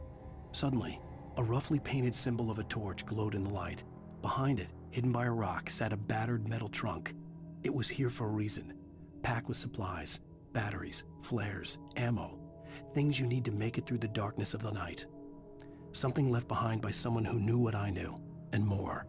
Suddenly, a roughly painted symbol of a torch glowed in the light. Behind it, hidden by a rock, sat a battered metal trunk. It was here for a reason, packed with supplies, batteries, flares, ammo, things you need to make it through the darkness of the night. Something left behind by someone who knew what I knew, and more.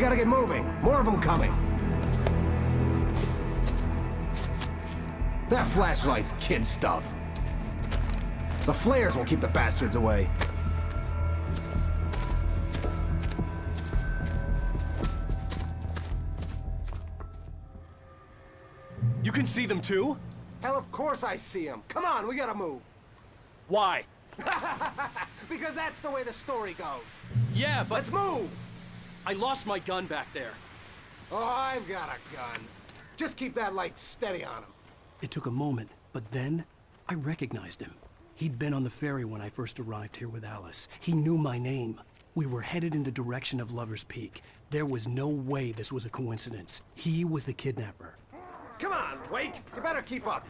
gotta get moving. More of them coming. That flashlight's kid stuff. The flares will keep the bastards away. You can see them too? Hell, of course I see them. Come on, we gotta move. Why? Because that's the way the story goes. Yeah, but... Let's move! I lost my gun back there. Oh, I've got a gun. Just keep that light steady on him. It took a moment, but then I recognized him. He'd been on the ferry when I first arrived here with Alice. He knew my name. We were headed in the direction of Lover's Peak. There was no way this was a coincidence. He was the kidnapper. Come on, Wake! You better keep up.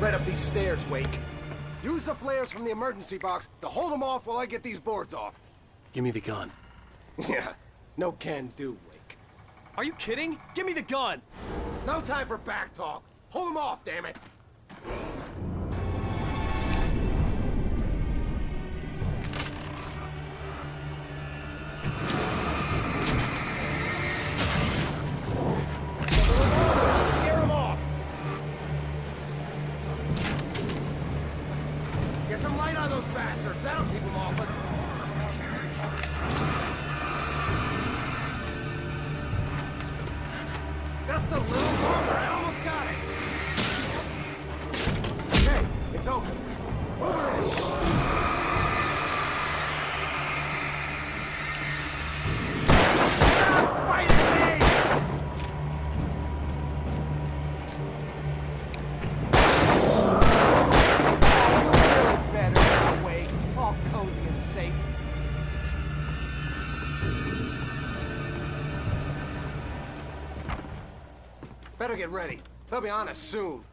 Right up these stairs, Wake. Use the flares from the emergency box to hold them off while I get these boards off. Give me the gun. Yeah, no can do, Wake. Are you kidding? Give me the gun! No time for back talk. Hold them off, damn it. Scare them off. Get some light on those bastards. That'll keep them off us. Just a little longer. I almost got it. Okay, it's open. Fight it, better that way, all cozy and safe. Better get ready. They'll be on us soon.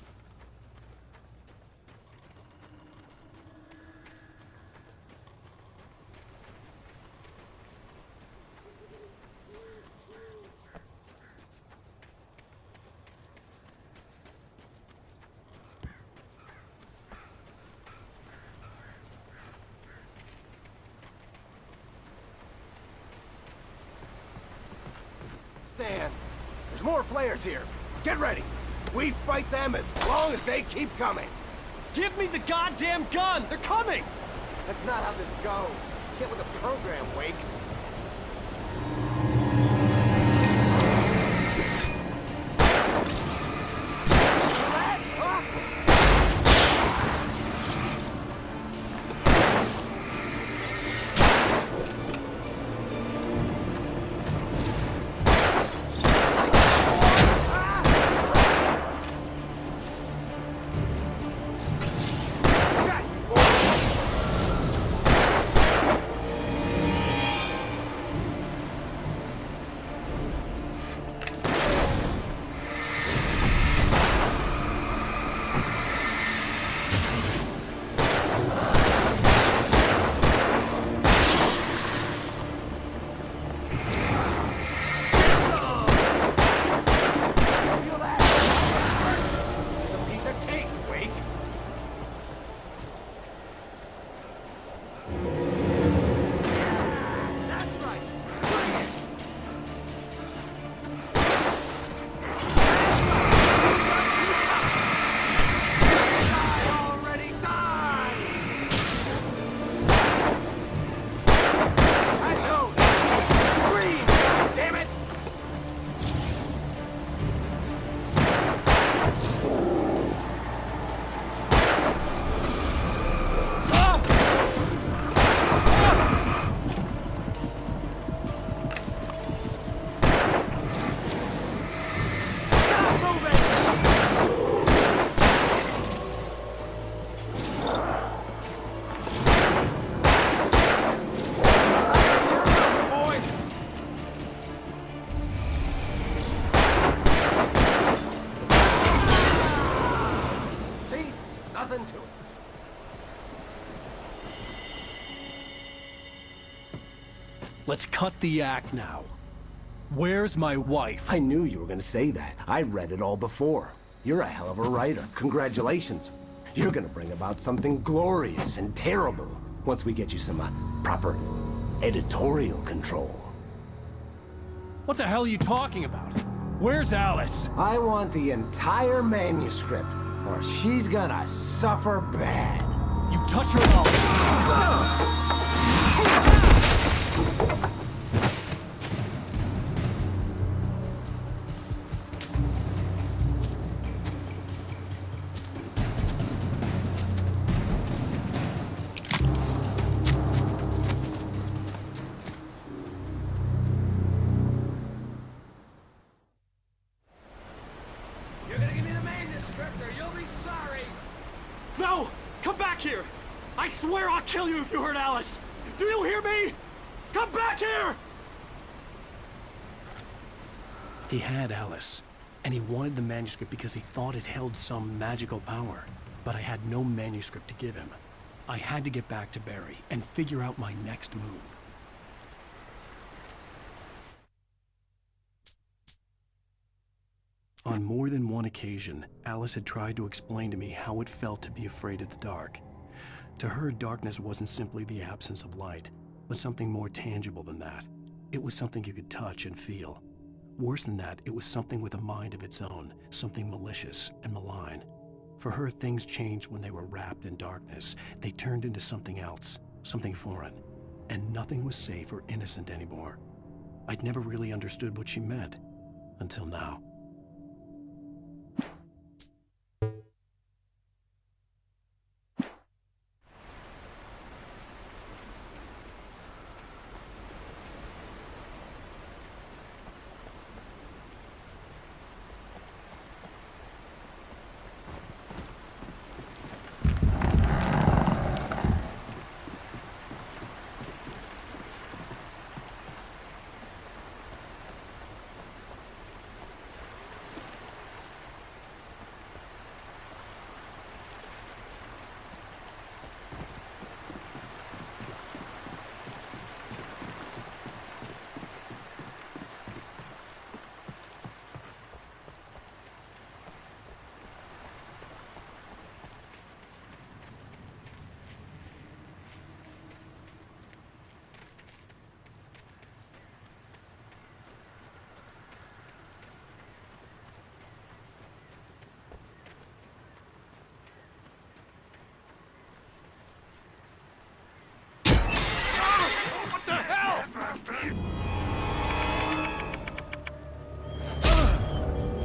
Stan, there's more flares here. Get ready. We fight them as long as they keep coming. Give me the goddamn gun! They're coming! That's not how this goes. Get with the program, Wake. Let's cut the act now. Where's my wife? I knew you were gonna say that. I read it all before. You're a hell of a writer. Congratulations. You're gonna bring about something glorious and terrible once we get you some proper editorial control. What the hell are you talking about? Where's Alice? I want the entire manuscript, or she's gonna suffer bad. You touch her mouth. No! Come back here! I swear I'll kill you if you hurt Alice! Do you hear me? Come back here! He had Alice, and he wanted the manuscript because he thought it held some magical power. But I had no manuscript to give him. I had to get back to Barry and figure out my next move. On more than one occasion, Alice had tried to explain to me how it felt to be afraid of the dark. To her, darkness wasn't simply the absence of light, but something more tangible than that. It was something you could touch and feel. Worse than that, it was something with a mind of its own, something malicious and malign. For her, things changed when they were wrapped in darkness. They turned into something else, something foreign, and nothing was safe or innocent anymore. I'd never really understood what she meant, until now.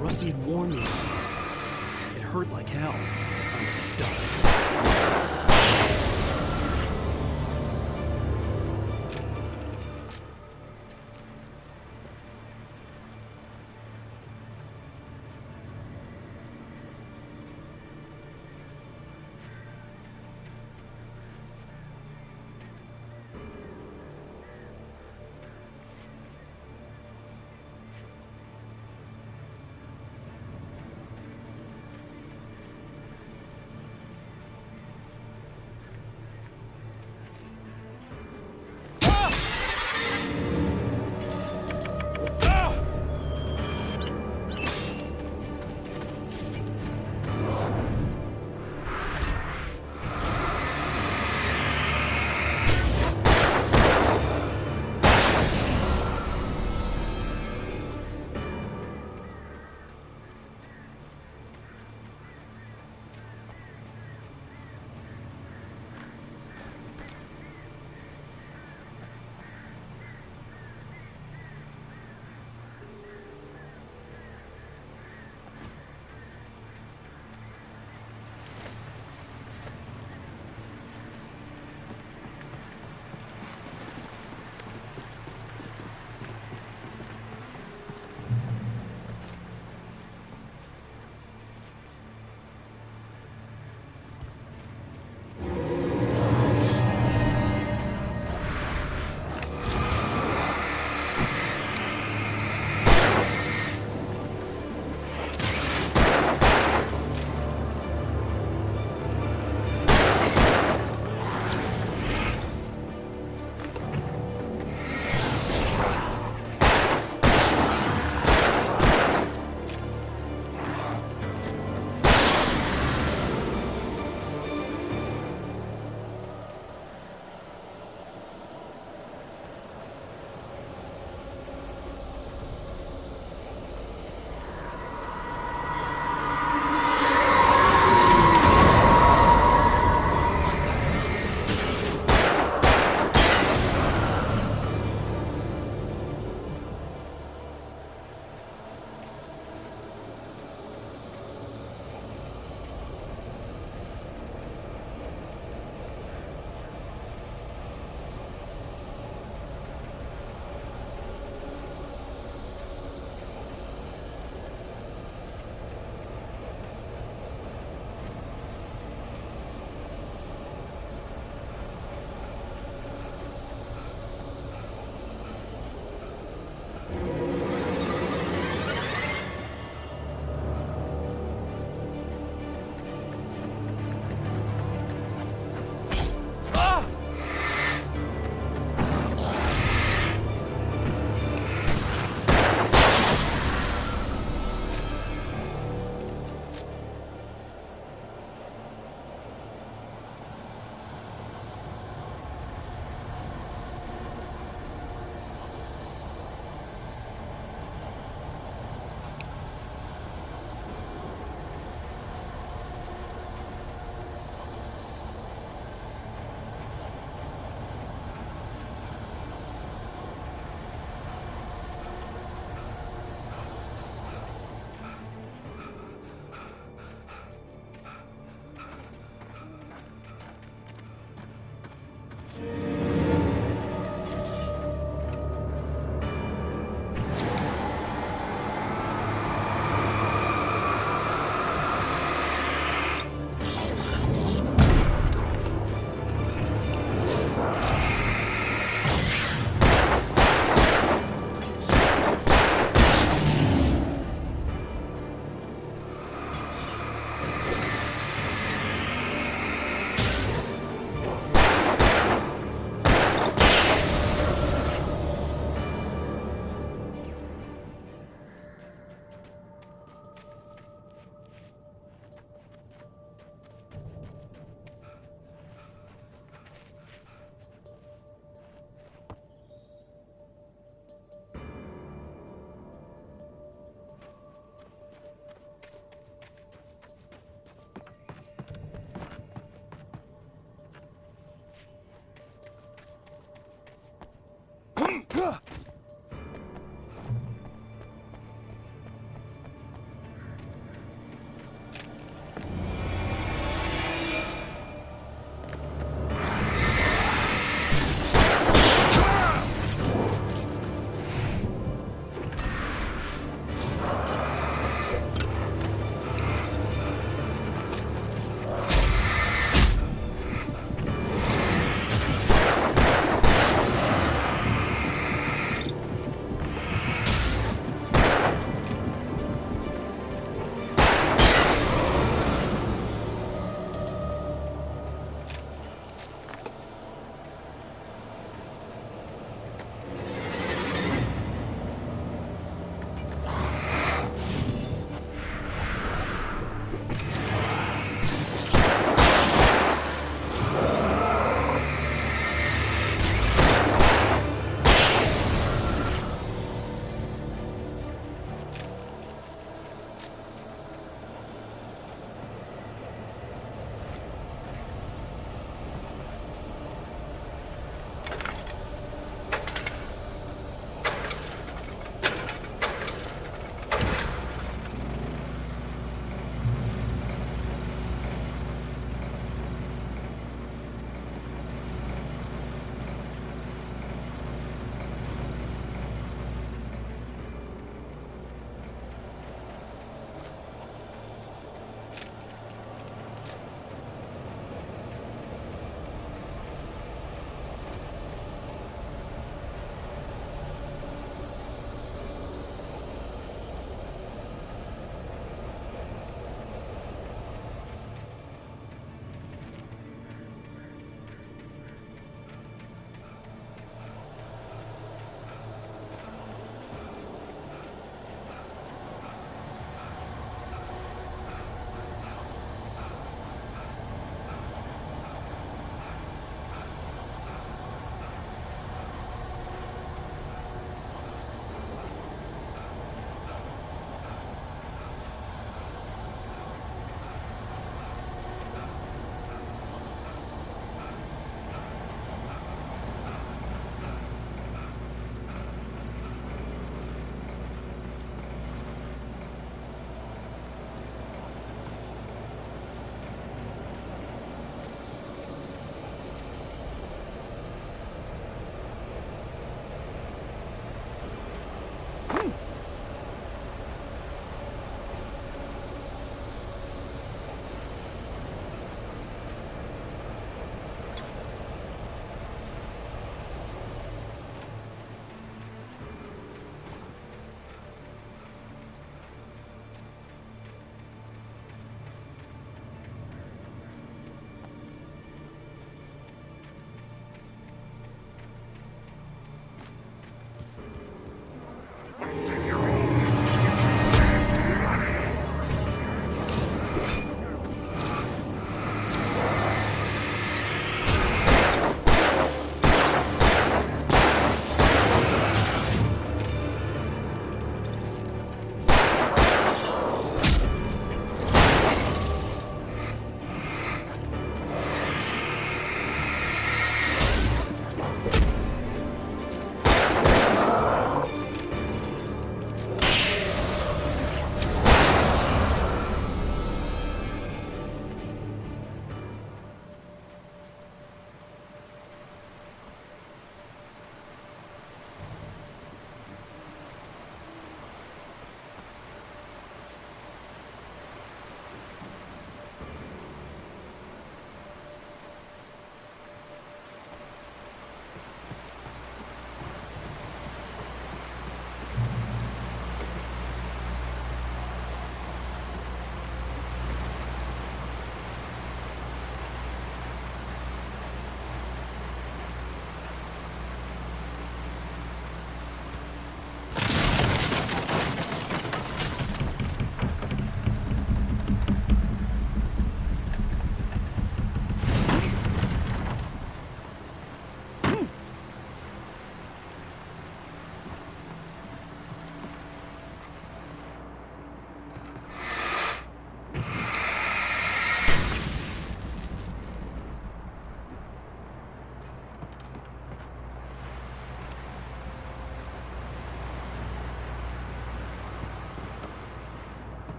Rusty had warned me about these traps. It hurt like hell. I was stuck.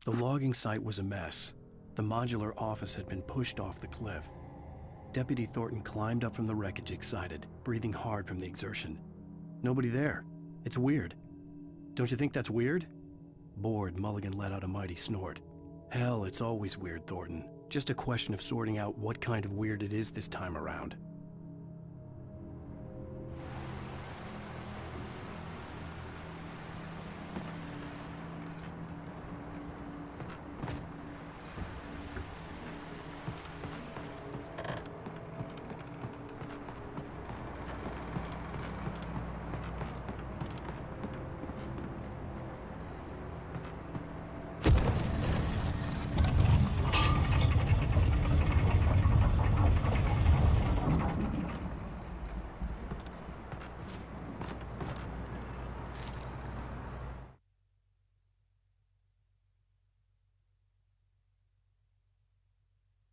The logging site was a mess. The modular office had been pushed off the cliff. Deputy Thornton climbed up from the wreckage excited, breathing hard from the exertion. Nobody there. It's weird. Don't you think that's weird? Bored, Mulligan let out a mighty snort. Hell, it's always weird, Thornton. Just a question of sorting out what kind of weird it is this time around.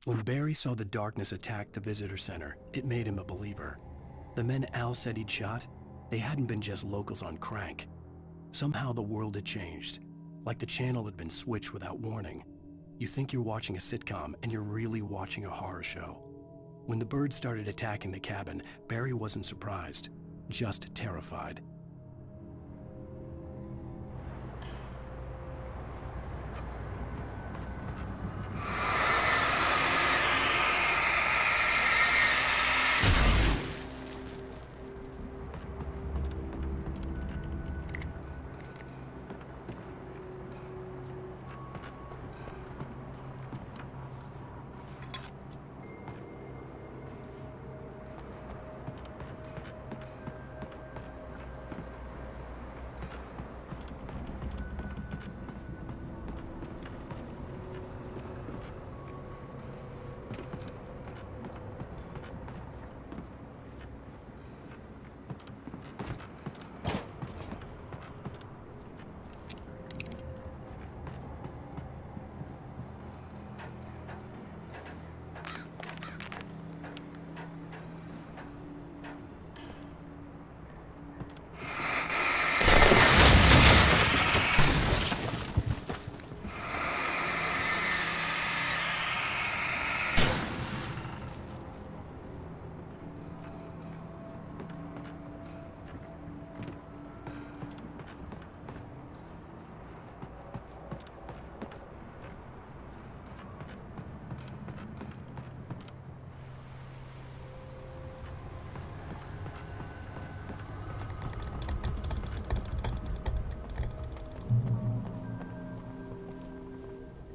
When Barry saw the darkness attack the visitor center, it made him a believer. The men Al said he'd shot, they hadn't been just locals on crank. Somehow the world had changed, like the channel had been switched without warning. You think you're watching a sitcom, and you're really watching a horror show. When the birds started attacking the cabin, Barry wasn't surprised, just terrified.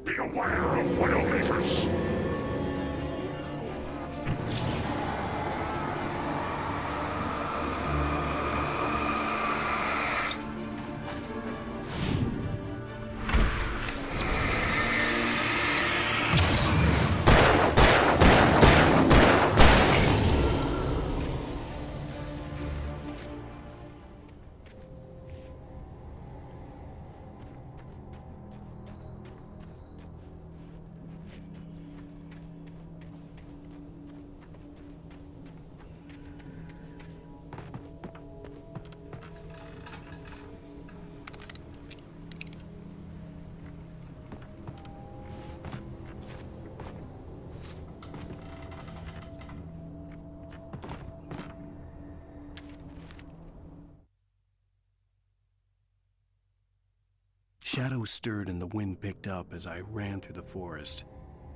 Be aware of Widowmakers! Shadows stirred and the wind picked up as I ran through the forest.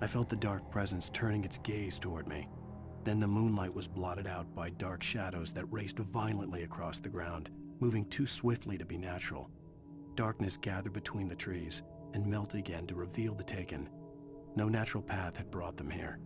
I felt the dark presence turning its gaze toward me. Then the moonlight was blotted out by dark shadows that raced violently across the ground, moving too swiftly to be natural. Darkness gathered between the trees and melted again to reveal the taken. No natural path had brought them here.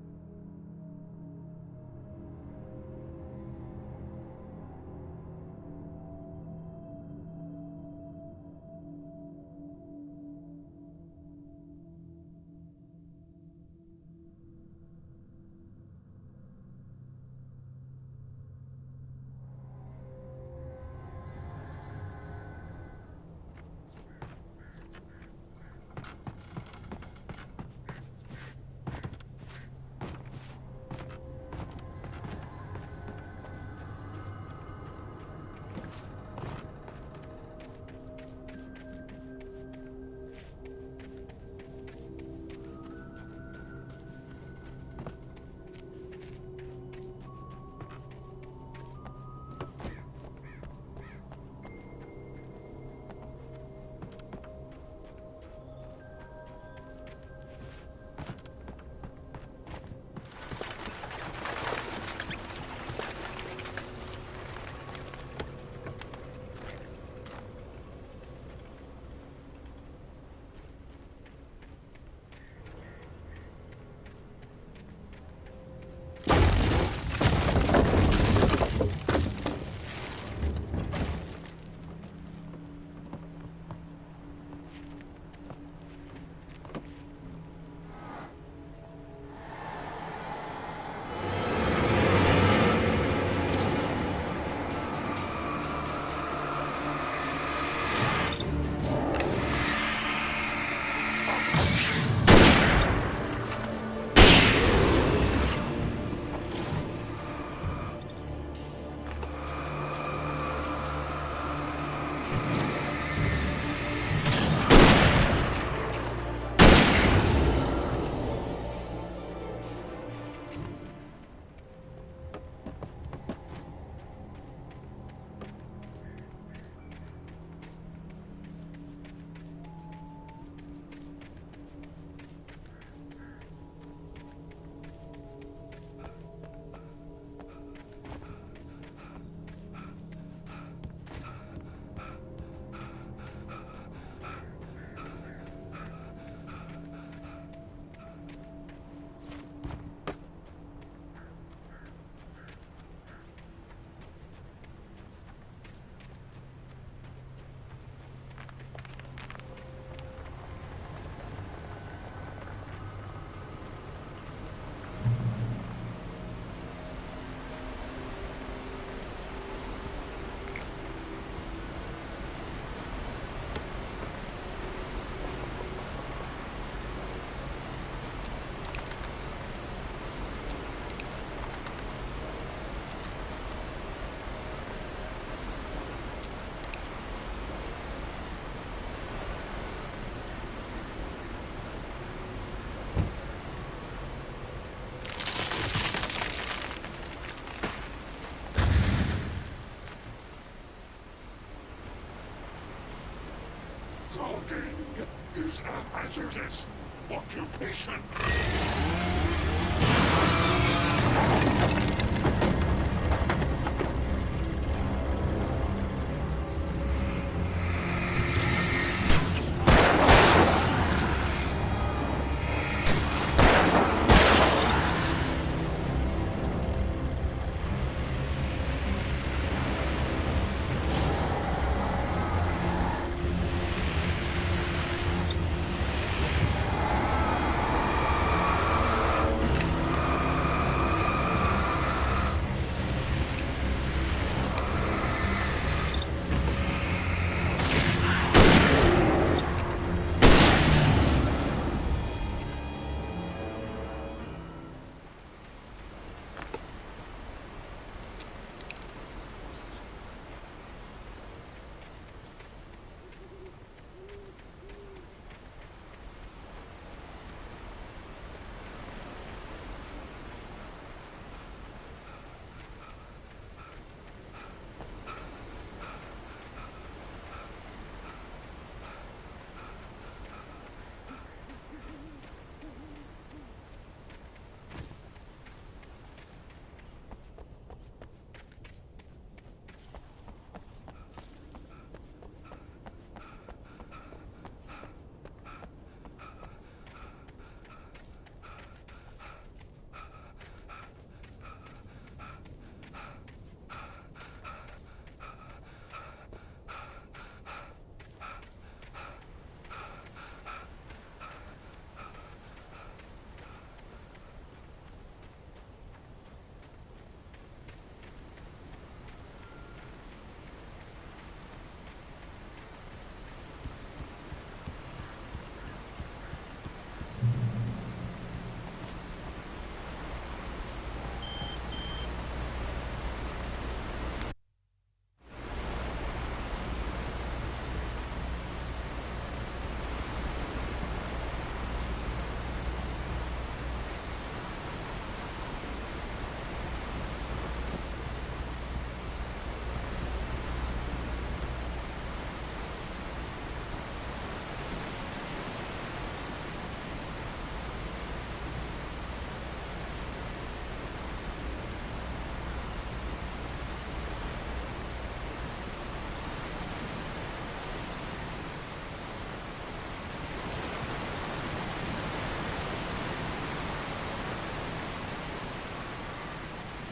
is a hazardous occupation.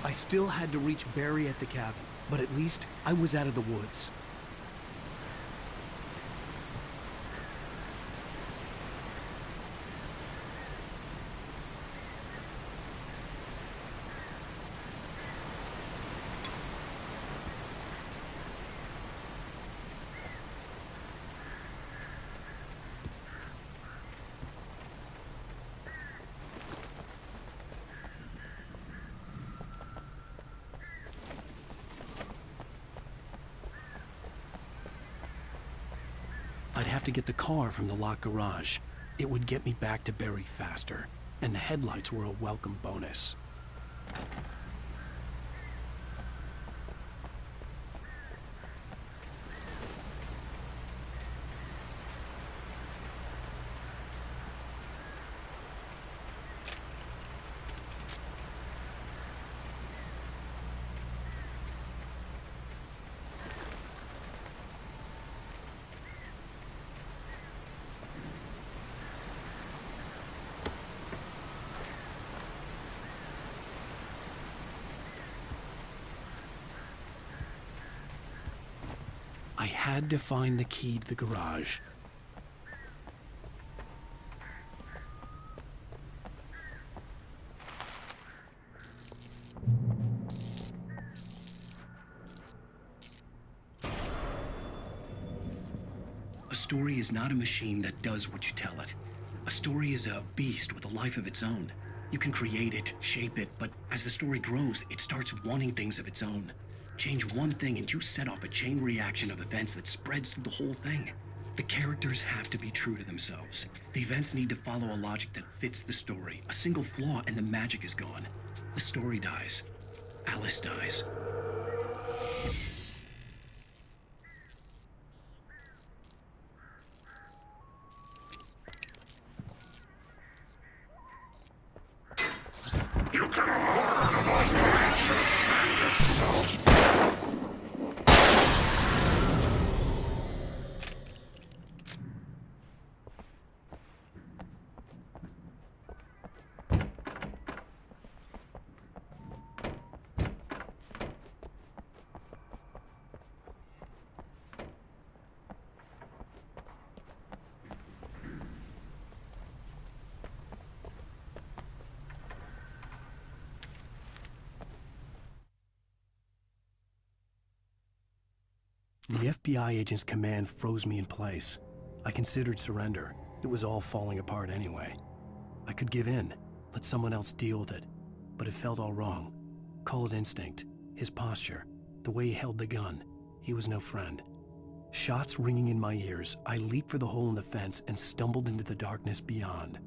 I still had to reach Barry at the cabin, but at least I was out of the woods. I'd have to get the car from the locked garage. It would get me back to Barry faster, and the headlights were a welcome bonus. I had to find the key to the garage. A story is not a machine that does what you tell it. A story is a beast with a life of its own. You can create it, shape it, but as the story grows, it starts wanting things of its own. Change one thing and you set off a chain reaction of events that spreads through the whole thing. The characters have to be true to themselves. The events need to follow a logic that fits the story. A single flaw and the magic is gone. The story dies. Alice dies. The FBI agent's command froze me in place. I considered surrender. It was all falling apart anyway. I could give in, let someone else deal with it, but it felt all wrong. Call it instinct, his posture, the way he held the gun. He was no friend. Shots ringing in my ears, I leaped for the hole in the fence and stumbled into the darkness beyond.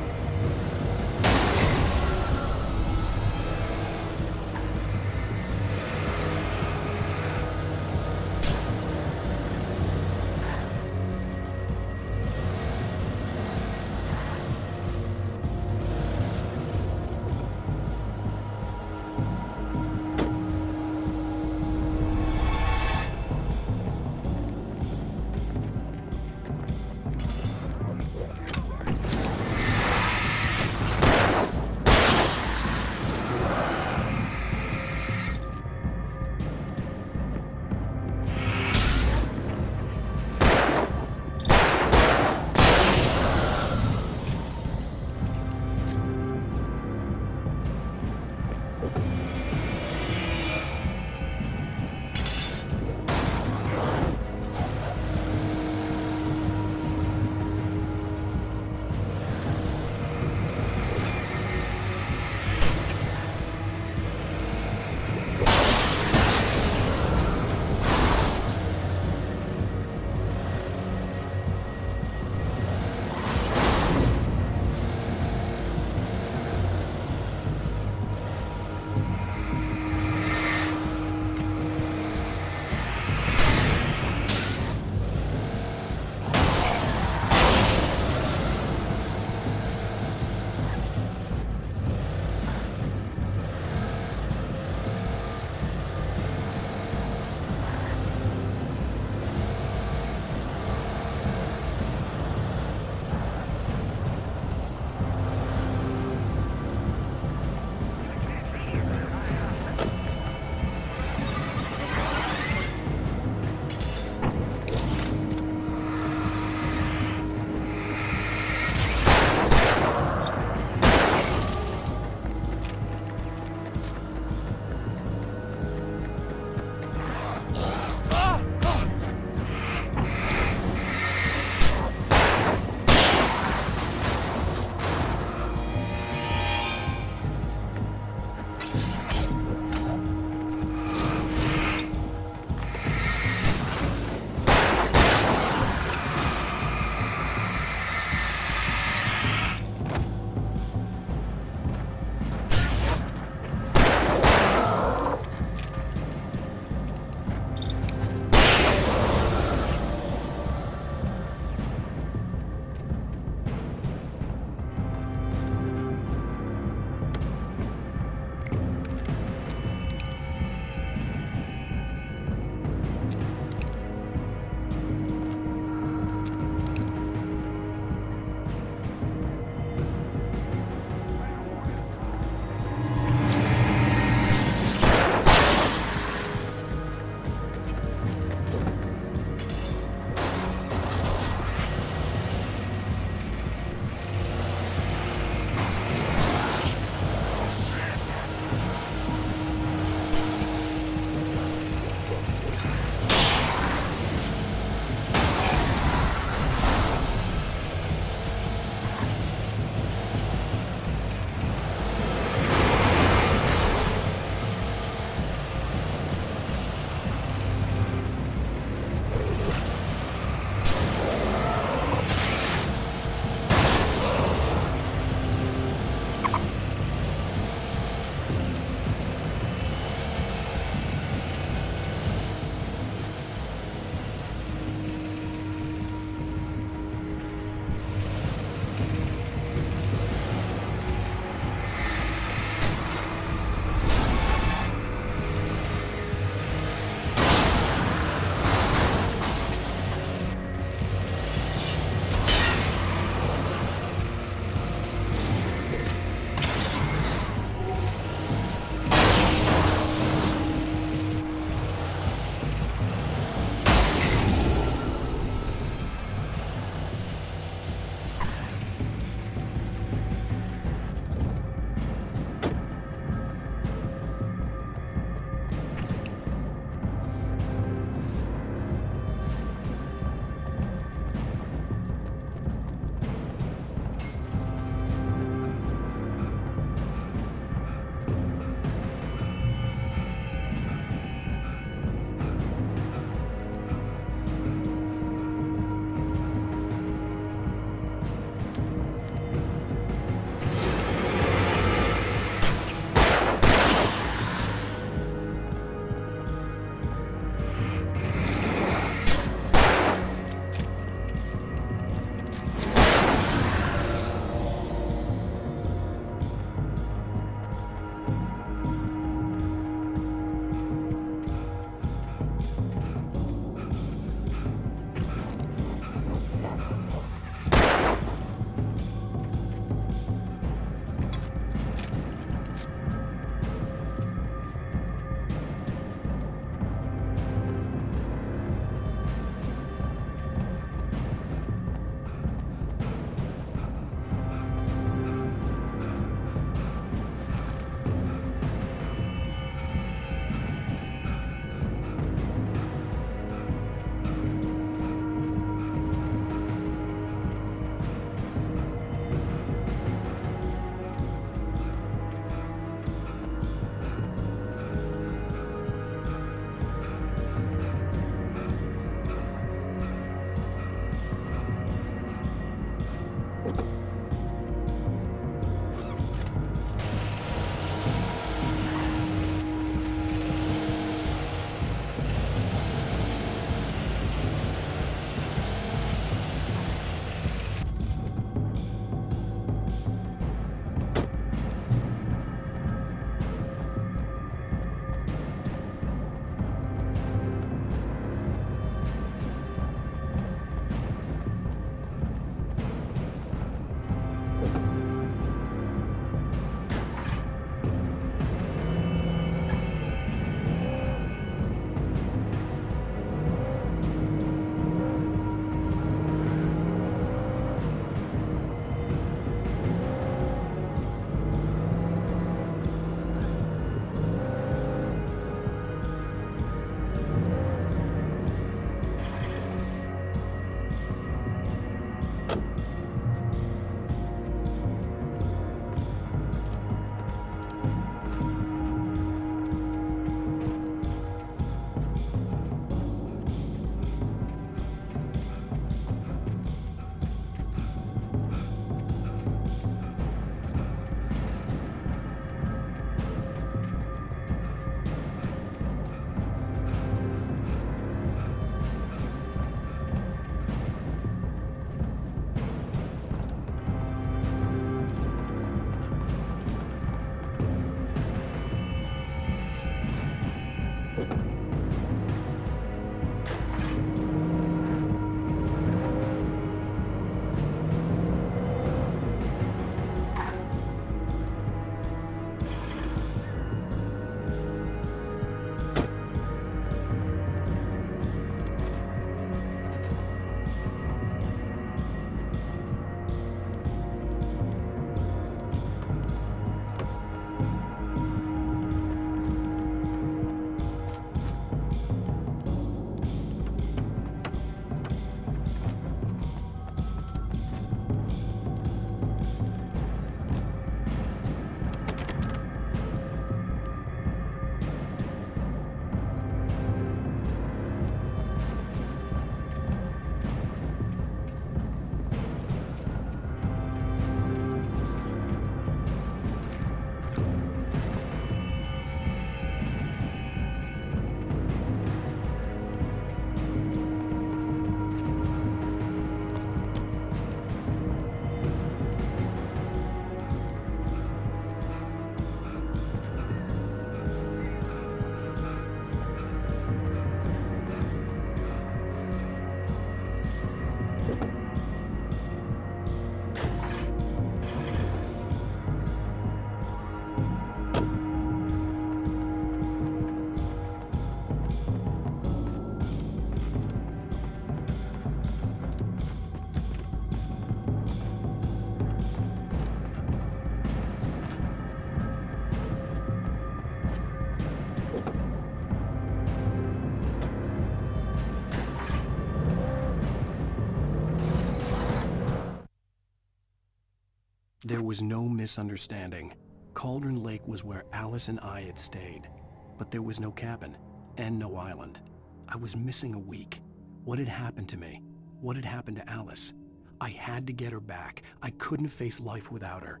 There was no misunderstanding. Cauldron Lake was where Alice and I had stayed, but there was no cabin and no island. I was missing a week. What had happened to me? What had happened to Alice? I had to get her back. I couldn't face life without her.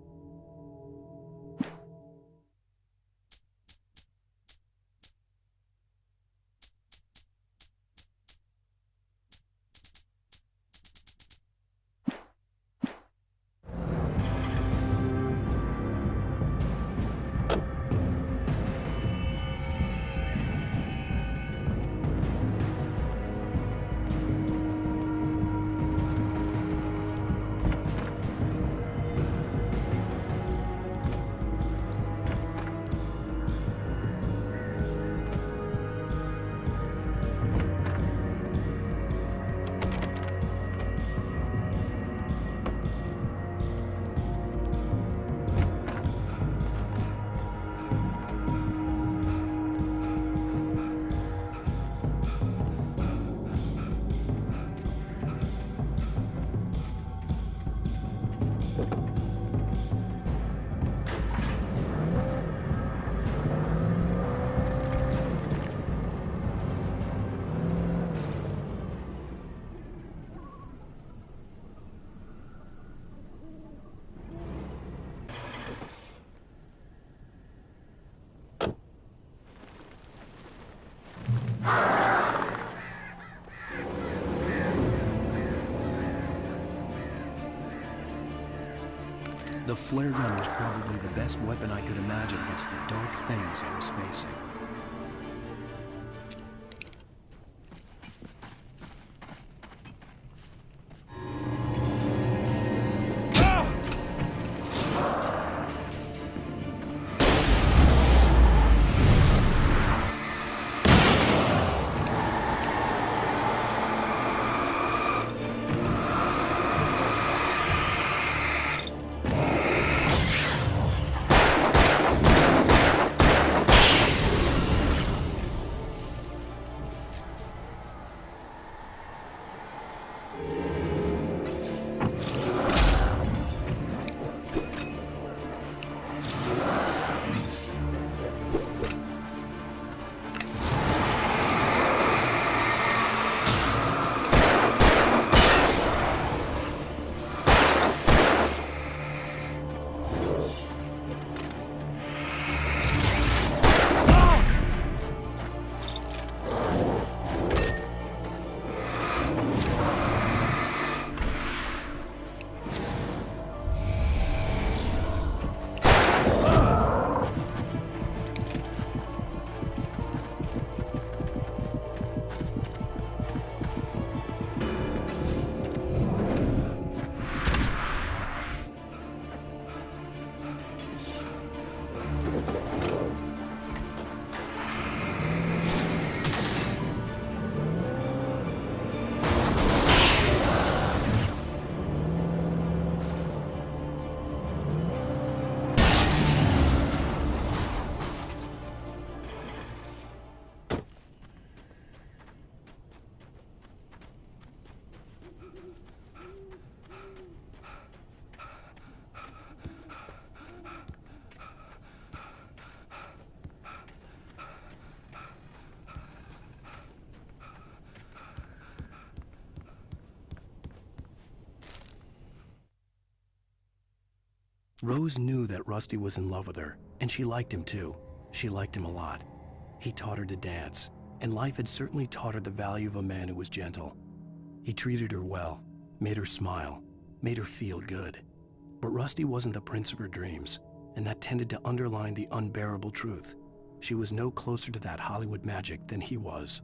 The flare gun was probably the best weapon I could imagine against the dark things I was facing. Rose knew that Rusty was in love with her, and she liked him too. She liked him a lot. He taught her to dance, and life had certainly taught her the value of a man who was gentle. He treated her well, made her smile, made her feel good. But Rusty wasn't the prince of her dreams, and that tended to underline the unbearable truth. She was no closer to that Hollywood magic than he was.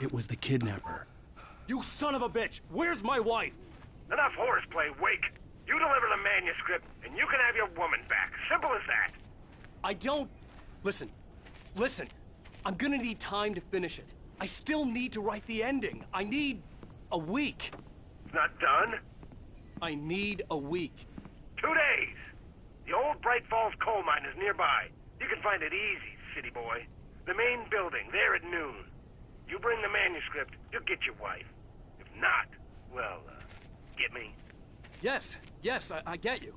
It was the kidnapper. You son of a bitch! Where's my wife? Enough horseplay, Wake. You deliver the manuscript, and you can have your woman back. Simple as that. I don't... Listen. I'm gonna need time to finish it. I still need to write the ending. I need a week. It's not done? I need a week. 2 days. The old Bright Falls coal mine is nearby. You can find it easy, city boy. The main building, there at noon. You bring the manuscript, you'll get your wife. If not, well, get me? Yes, I get you.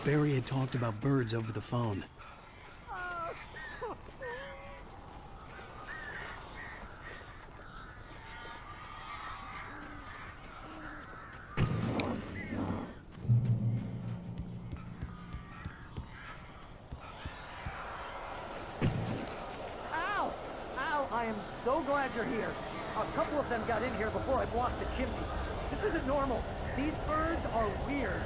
Barry had talked about birds over the phone. Al! Al, I am so glad you're here. A couple of them got in here before I blocked the chimney. This isn't normal. These birds are weird.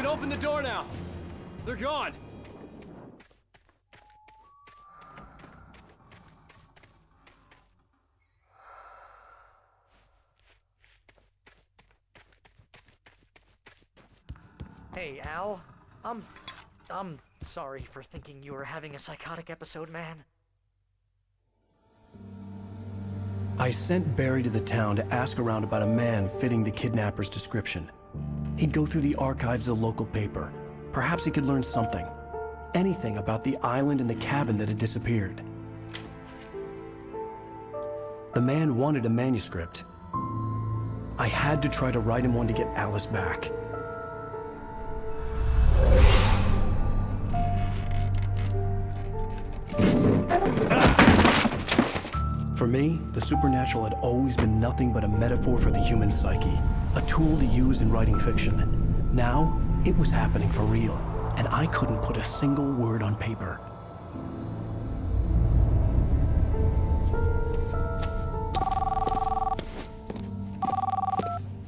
Open the door now. They're gone. Hey, Al. I'm sorry for thinking you were having a psychotic episode, man. I sent Barry to the town to ask around about a man fitting the kidnapper's description. He'd go through the archives of the local paper. Perhaps he could learn something. Anything about the island and the cabin that had disappeared. The man wanted a manuscript. I had to try to write him one to get Alice back. For me, the supernatural had always been nothing but a metaphor for the human psyche, a tool to use in writing fiction. Now, it was happening for real, and I couldn't put a single word on paper.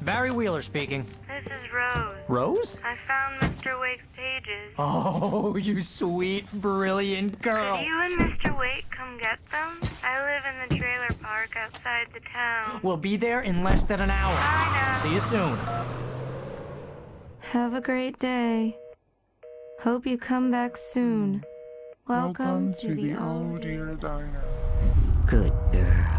Barry Wheeler speaking. This is Rose. Rose? I found Mr. Wake's pages. Oh, you sweet, brilliant girl. Could you and Mr. Wake come get them? I live in the trailer park outside the town. We'll be there in less than an hour. I know. See you soon. Have a great day. Hope you come back soon. Welcome to the Old Dear Diner. Good girl.